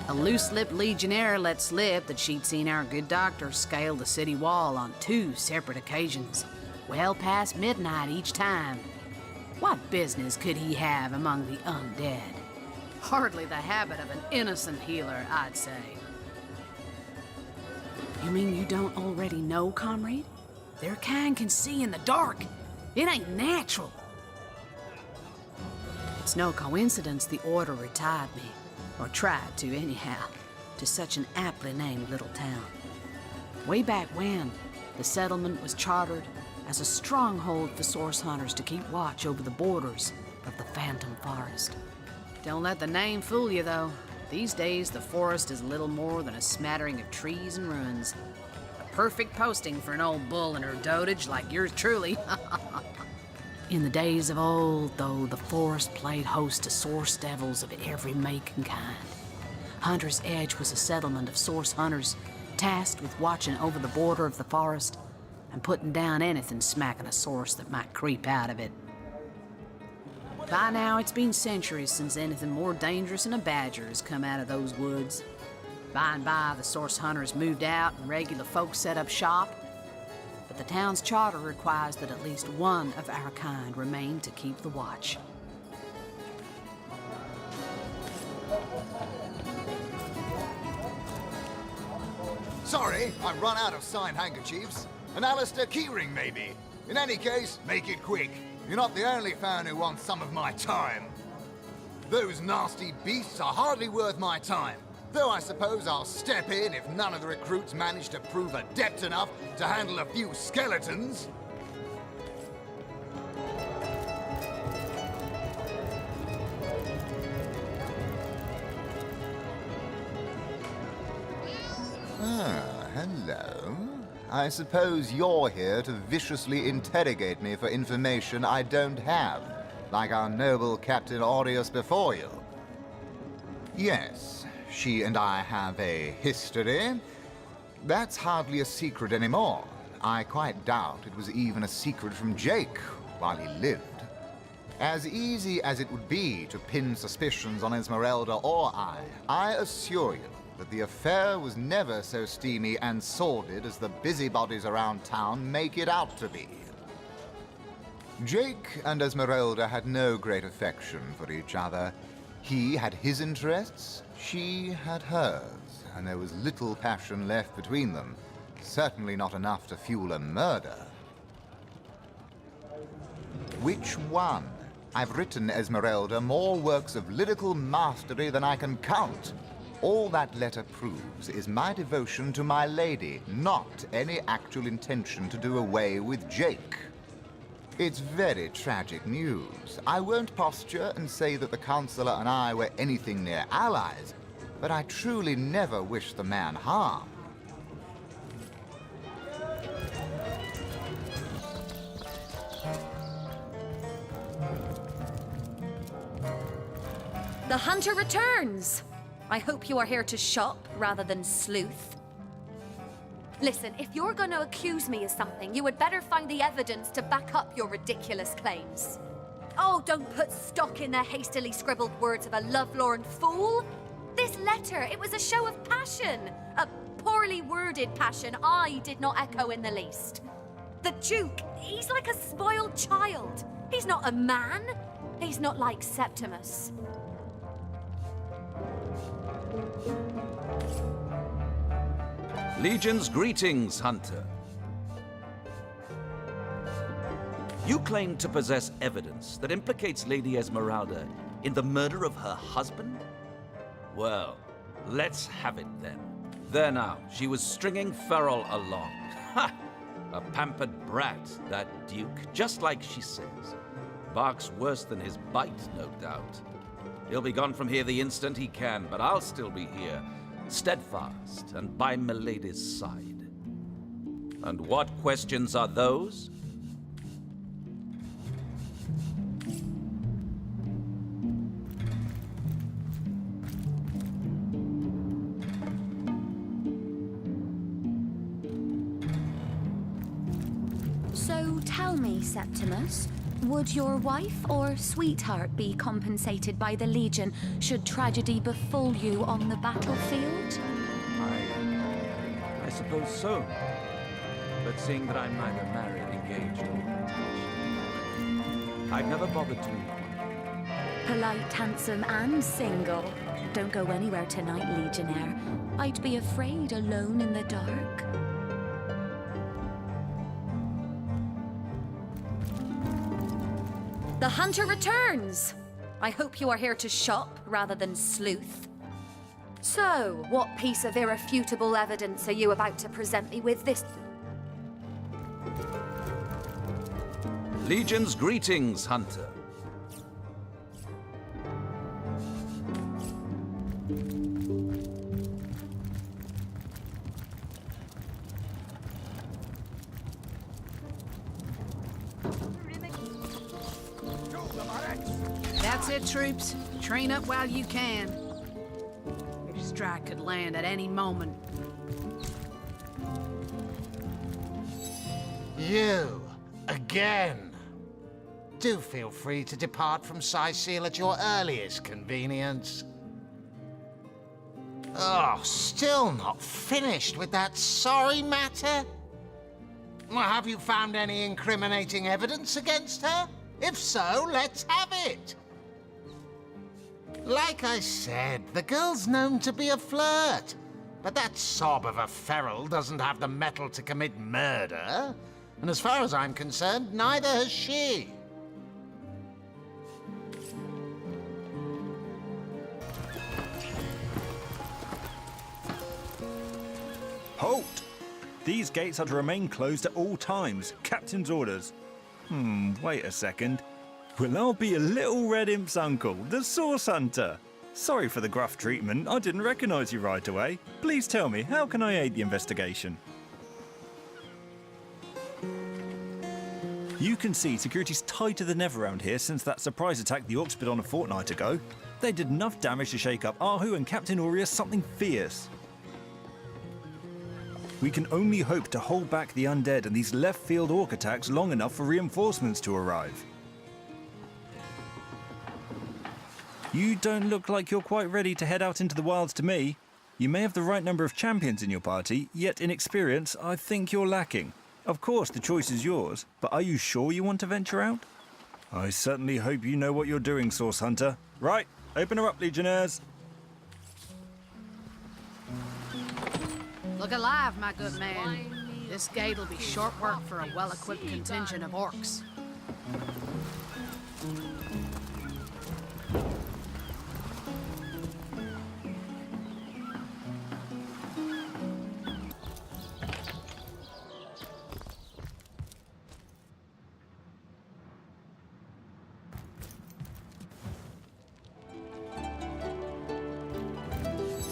A loose-lipped legionnaire let slip that she'd seen our good doctor scale the city wall on 2 separate occasions, well past midnight each time. What business could he have among the undead? Hardly the habit of an innocent healer, I'd say. You mean you don't already know, comrade? Their kind can see in the dark. It ain't natural. It's no coincidence the Order retired me. Or tried to, anyhow, to such an aptly named little town. Way back when, the settlement was chartered as a stronghold for source hunters to keep watch over the borders of the Phantom Forest. Don't let the name fool you, though. These days, the forest is little more than a smattering of trees and ruins. A perfect posting for an old bull and her dotage like yours truly. In the days of old, though, the forest played host to source devils of every make and kind. Hunter's Edge was a settlement of source hunters tasked with watching over the border of the forest and putting down anything smacking a source that might creep out of it. By now, it's been centuries since anything more dangerous than a badger has come out of those woods. By and by, the source hunters moved out and regular folks set up shop. But the town's charter requires that at least one of our kind remain to keep the watch. Sorry, I've run out of signed handkerchiefs. An Alistair keyring, maybe. In any case, make it quick. You're not the only fan who wants some of my time. Those nasty beasts are hardly worth my time. Though I suppose I'll step in if none of the recruits manage to prove adept enough to handle a few skeletons. hello. I suppose you're here to viciously interrogate me for information I don't have, like our noble Captain Aureus before you. Yes, she and I have a history. That's hardly a secret anymore. I quite doubt it was even a secret from Jake while he lived. As easy as it would be to pin suspicions on Esmeralda or I assure you that the affair was never so steamy and sordid as the busybodies around town make it out to be. Jake and Esmeralda had no great affection for each other. He had his interests, she had hers, and there was little passion left between them. Certainly not enough to fuel a murder. Which one? I've written, Esmeralda, more works of lyrical mastery than I can count. All that letter proves is my devotion to my lady, not any actual intention to do away with Jake. It's very tragic news. I won't posture and say that the Chancellor and I were anything near allies, but I truly never wished the man harm. The hunter returns! I hope you are here to shop rather than sleuth. Listen, if you're going to accuse me of something, you had better find the evidence to back up your ridiculous claims. Oh, don't put stock in the hastily scribbled words of a lovelorn fool! This letter, it was a show of passion! A poorly worded passion I did not echo in the least. The Duke, he's like a spoiled child. He's not a man. He's not like Septimus. Legion's greetings, Hunter. You claim to possess evidence that implicates Lady Esmeralda in the murder of her husband? Well, let's have it then. There now, she was stringing Ferrol along. Ha! A pampered brat, that Duke, just like she says. Barks worse than his bite, no doubt. He'll be gone from here the instant he can, but I'll still be here, steadfast and by Milady's side. And what questions are those? So tell me, Septimus, would your wife or sweetheart be compensated by the Legion should tragedy befall you on the battlefield? I suppose so. But seeing that I'm neither married, engaged, or attached, I've never bothered to inquire. Polite, handsome, and single. Don't go anywhere tonight, Legionnaire. I'd be afraid alone in the dark. The hunter returns! I hope you are here to shop rather than sleuth. So, what piece of irrefutable evidence are you about to present me with this? Legion's greetings, Hunter. That's it, troops. Train up while you can. Your strike could land at any moment. You, again. Do feel free to depart from Cyseal at your earliest convenience. Oh, still not finished with that sorry matter? Well, have you found any incriminating evidence against her? If so, let's have it. Like I said, the girl's known to be a flirt. But that sob of a Ferrol doesn't have the mettle to commit murder. And as far as I'm concerned, neither has she. Halt! These gates are to remain closed at all times. Captain's orders. Wait a second. Will I be a little red imp's uncle, the Source Hunter? Sorry for the gruff treatment. I didn't recognize you right away. Please tell me, how can I aid the investigation? You can see security's tighter than ever around here since that surprise attack the Orcs put on a fortnight ago. They did enough damage to shake up Ahu and Captain Aureus something fierce. We can only hope to hold back the undead and these left-field Orc attacks long enough for reinforcements to arrive. You don't look like you're quite ready to head out into the wilds to me. You may have the right number of champions in your party, yet in experience, I think you're lacking. Of course, the choice is yours, but are you sure you want to venture out? I certainly hope you know what you're doing, Source Hunter. Right, open her up, Legionnaires. Look alive, my good man. This gate'll be short work for a well-equipped contingent of orcs.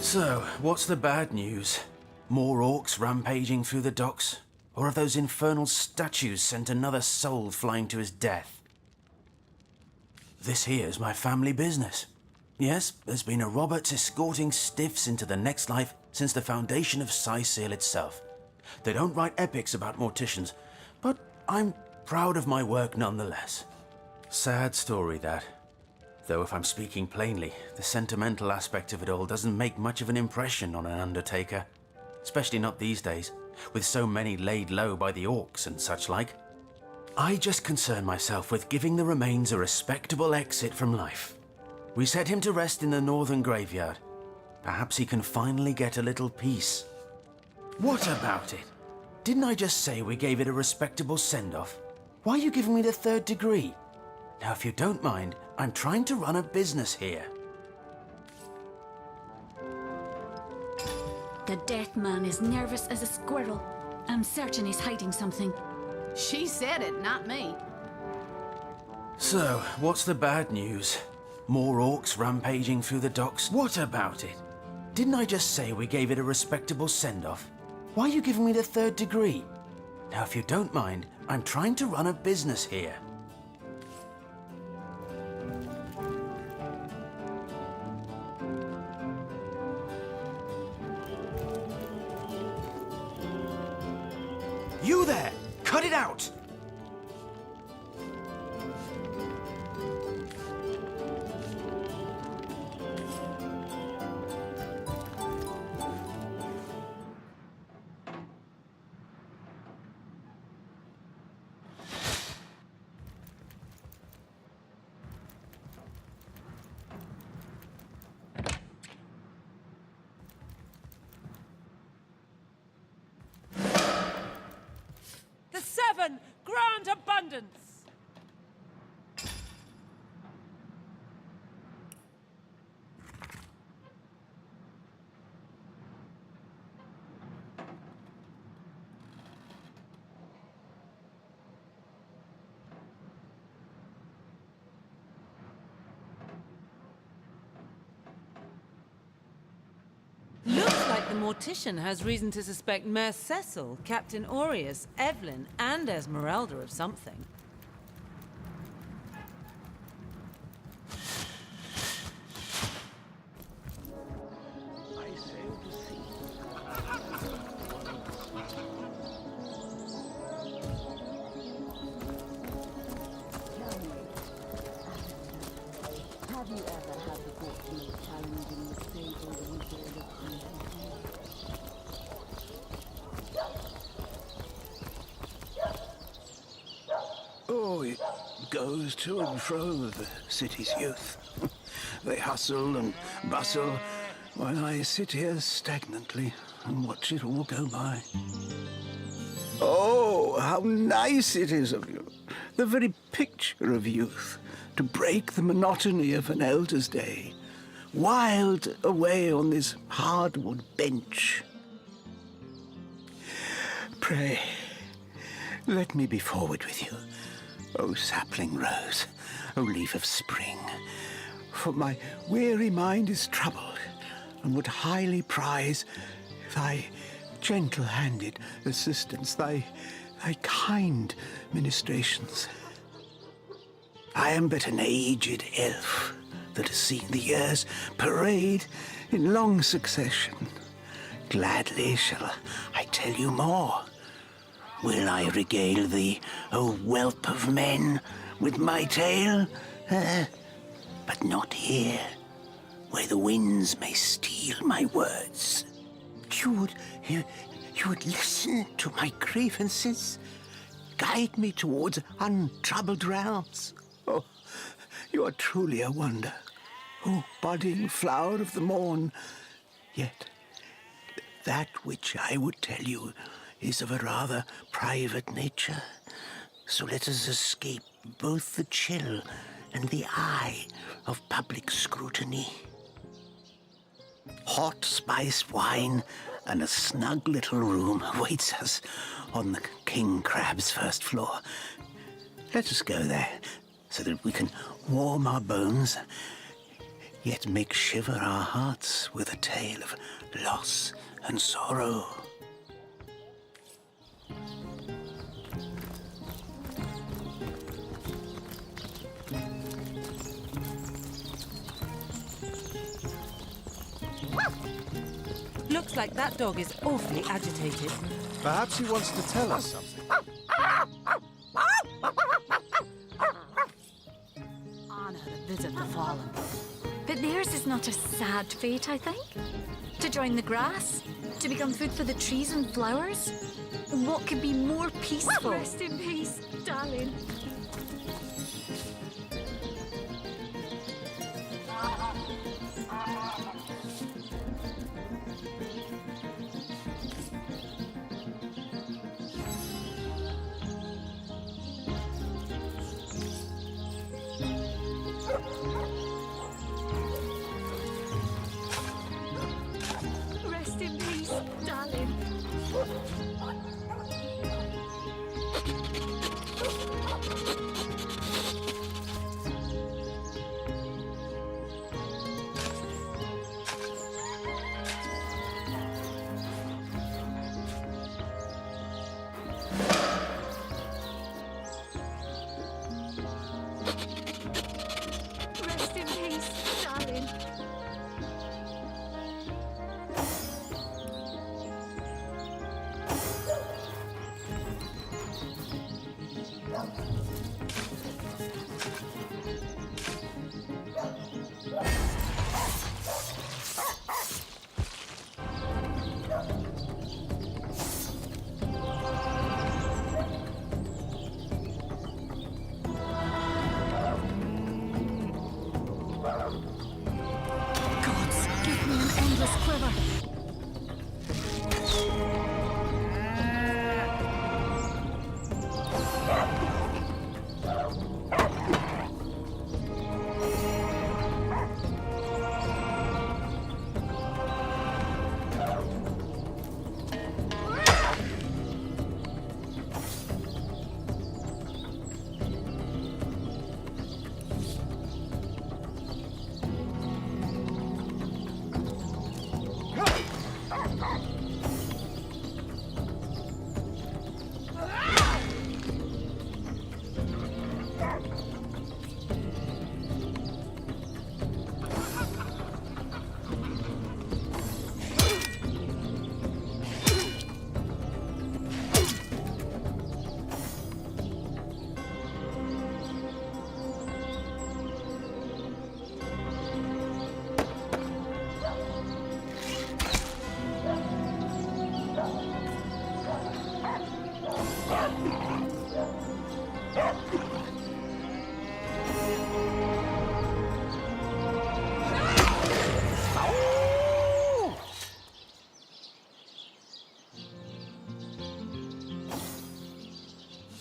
So, what's the bad news? More orcs rampaging through the docks? Or have those infernal statues sent another soul flying to his death? This here's my family business. Yes, there's been a Roberts escorting stiffs into the next life since the foundation of Cyseal itself. They don't write epics about morticians, but I'm proud of my work nonetheless. Sad story, that. Though if I'm speaking plainly, the sentimental aspect of it all doesn't make much of an impression on an undertaker. Especially not these days, with so many laid low by the orcs and such like. I just concern myself with giving the remains a respectable exit from life. We set him to rest in the northern graveyard. Perhaps he can finally get a little peace. What about it? Didn't I just say we gave it a respectable send-off? Why are you giving me the 3rd degree? Now, if you don't mind, I'm trying to run a business here. The death man is nervous as a squirrel. I'm certain he's hiding something. She said it, not me. So, what's the bad news? More orcs rampaging through the docks? What about it? Didn't I just say we gave it a respectable send-off? Why are you giving me the 3rd degree? Now, if you don't mind, I'm trying to run a business here. You there! Cut it out! Grand abundance! Looks like the mortician has reason to suspect Mayor Cecil, Captain Aureus, Evelyn, and Esmeralda of something. Have you ever had the fortune of challenging the stable wizard of Oh, it goes to and fro, the city's youth. They hustle and bustle, while I sit here stagnantly and watch it all go by. Oh, how nice it is of you, the very picture of youth, to break the monotony of an elder's day, wild away on this hardwood bench. Pray, let me be forward with you. O sapling rose, O leaf of spring, for my weary mind is troubled, and would highly prize thy gentle-handed assistance, thy kind ministrations. I am but an aged elf that has seen the years parade in long succession. Gladly shall I tell you more. Will I regale thee, O whelp of men, with my tale? But not here, where the winds may steal my words. You would listen to my grievances, guide me towards untroubled realms. Oh, you are truly a wonder, oh budding flower of the morn. Yet, that which I would tell you is of a rather private nature. So let us escape both the chill and the eye of public scrutiny. Hot spiced wine and a snug little room awaits us on the King Crab's first floor. Let us go there, so that we can warm our bones, yet make shiver our hearts with a tale of loss and sorrow. Looks like that dog is awfully agitated. Perhaps he wants to tell us something. Honor to visit the fallen. But theirs is not a sad fate, I think. To join the grass, to become food for the trees and flowers. What could be more peaceful? Rest in peace, darling. Rest in peace, darling. Rest in peace, darling. Gods, give me an endless quiver.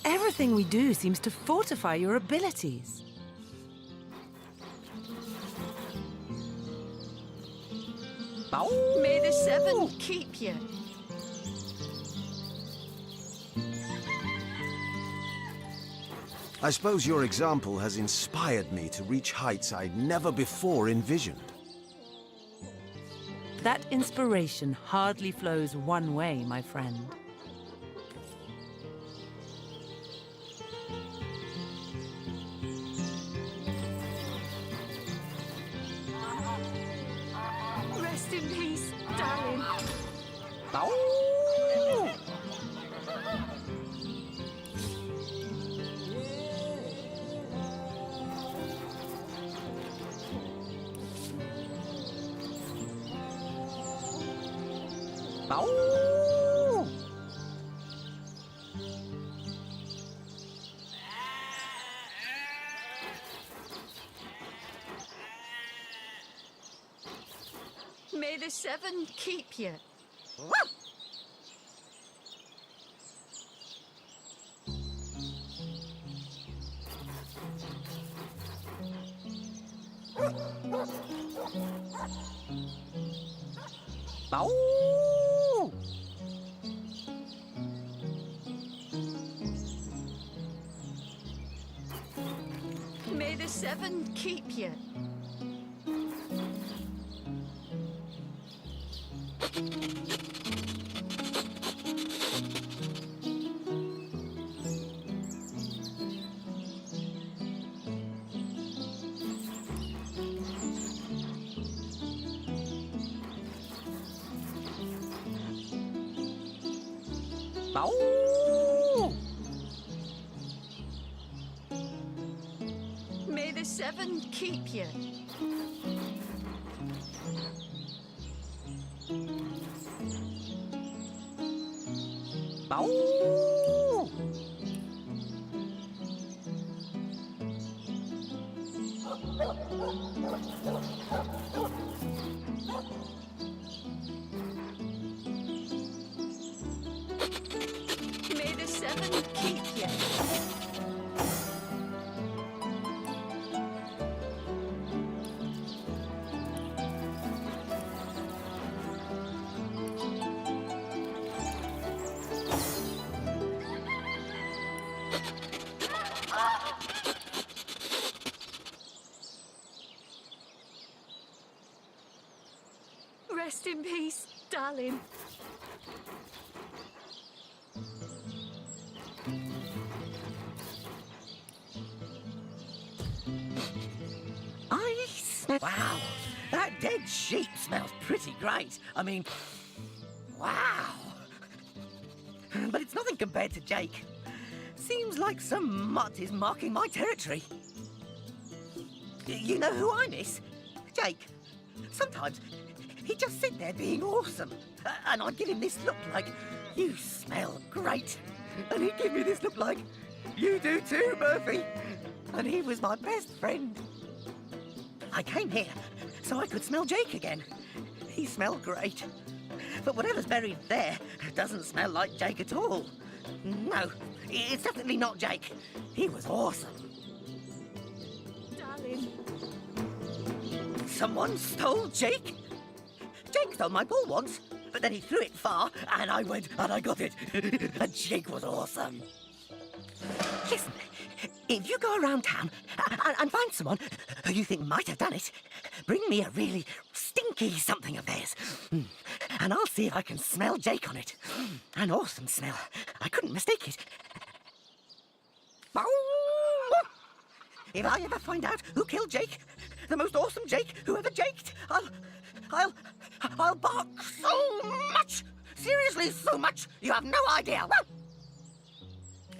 Everything we do seems to fortify your abilities. May the seven keep you. I suppose your example has inspired me to reach heights I never before envisioned. That inspiration hardly flows one way, my friend. Rest in peace, darling. May the seven keep you. May the seven keep you. May the seven keep you. May the seven keep you. Rest in peace, darling. Wow, that dead sheep smells pretty great. I mean, wow. But it's nothing compared to Jake. Seems like some mutt is marking my territory. You know who I miss? Jake. Sometimes he'd just sit there being awesome. And I'd give him this look like, you smell great. And he'd give me this look like, you do too, Murphy. And he was my best friend. I came here so I could smell Jake again. He smelled great. But whatever's buried there doesn't smell like Jake at all. No, it's definitely not Jake. He was awesome. Darling. Someone stole Jake? Jake stole my ball once, but then he threw it far, and I went and I got it. And Jake was awesome. Listen, if you go around town and find someone who you think might have done it, bring me a really stinky something of theirs. And I'll see if I can smell Jake on it. An awesome smell. I couldn't mistake it. If I ever find out who killed Jake, the most awesome Jake who ever jaked, I'll bark so much. Seriously, so much. You have no idea.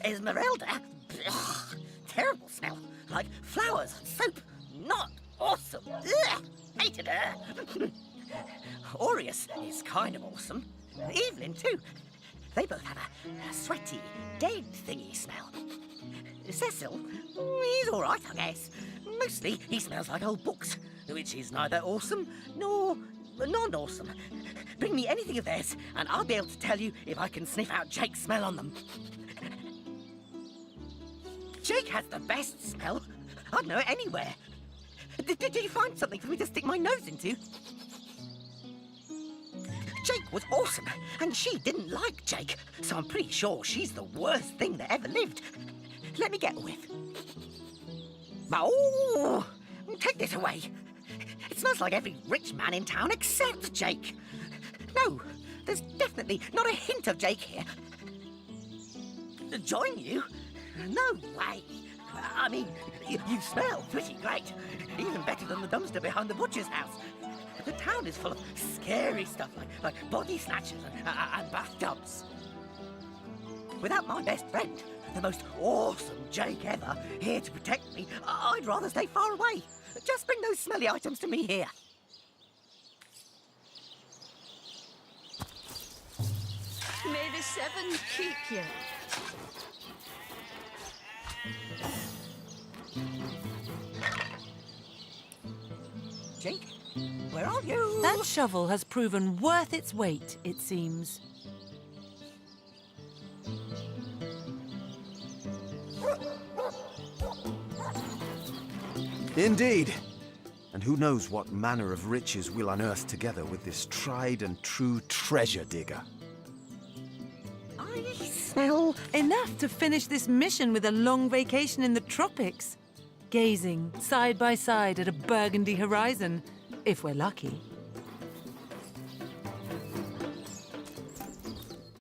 Esmeralda. Ugh, terrible smell. Like flowers and soap. Not awesome. Ugh, hated her. Aureus is kind of awesome. Evelyn, too. They both have a sweaty, dead thingy smell. Cecil, he's all right, I guess. Mostly he smells like old books, which is neither awesome nor non-awesome. Bring me anything of theirs, and I'll be able to tell you if I can sniff out Jake's smell on them. Jake has the best smell. I'd know it anywhere. Did you find something for me to stick my nose into? Jake was awesome, and she didn't like Jake, so I'm pretty sure she's the worst thing that ever lived. let me get with. Oh, take this away. It smells like every rich man in town except Jake. No, there's definitely not a hint of Jake here. Join you? No way. I mean, you smell pretty great. Even better than the dumpster behind the butcher's house. The town is full of scary stuff like body snatchers and bathtubs. Without my best friend, the most awesome Jake ever, here to protect me, I'd rather stay far away. Just bring those smelly items to me here. May the seven keep you. Jake, where are you? That shovel has proven worth its weight, it seems. Indeed. And who knows what manner of riches we'll unearth together with this tried and true treasure digger. I smell enough to finish this mission with a long vacation in the tropics. Gazing side by side at a burgundy horizon, if we're lucky.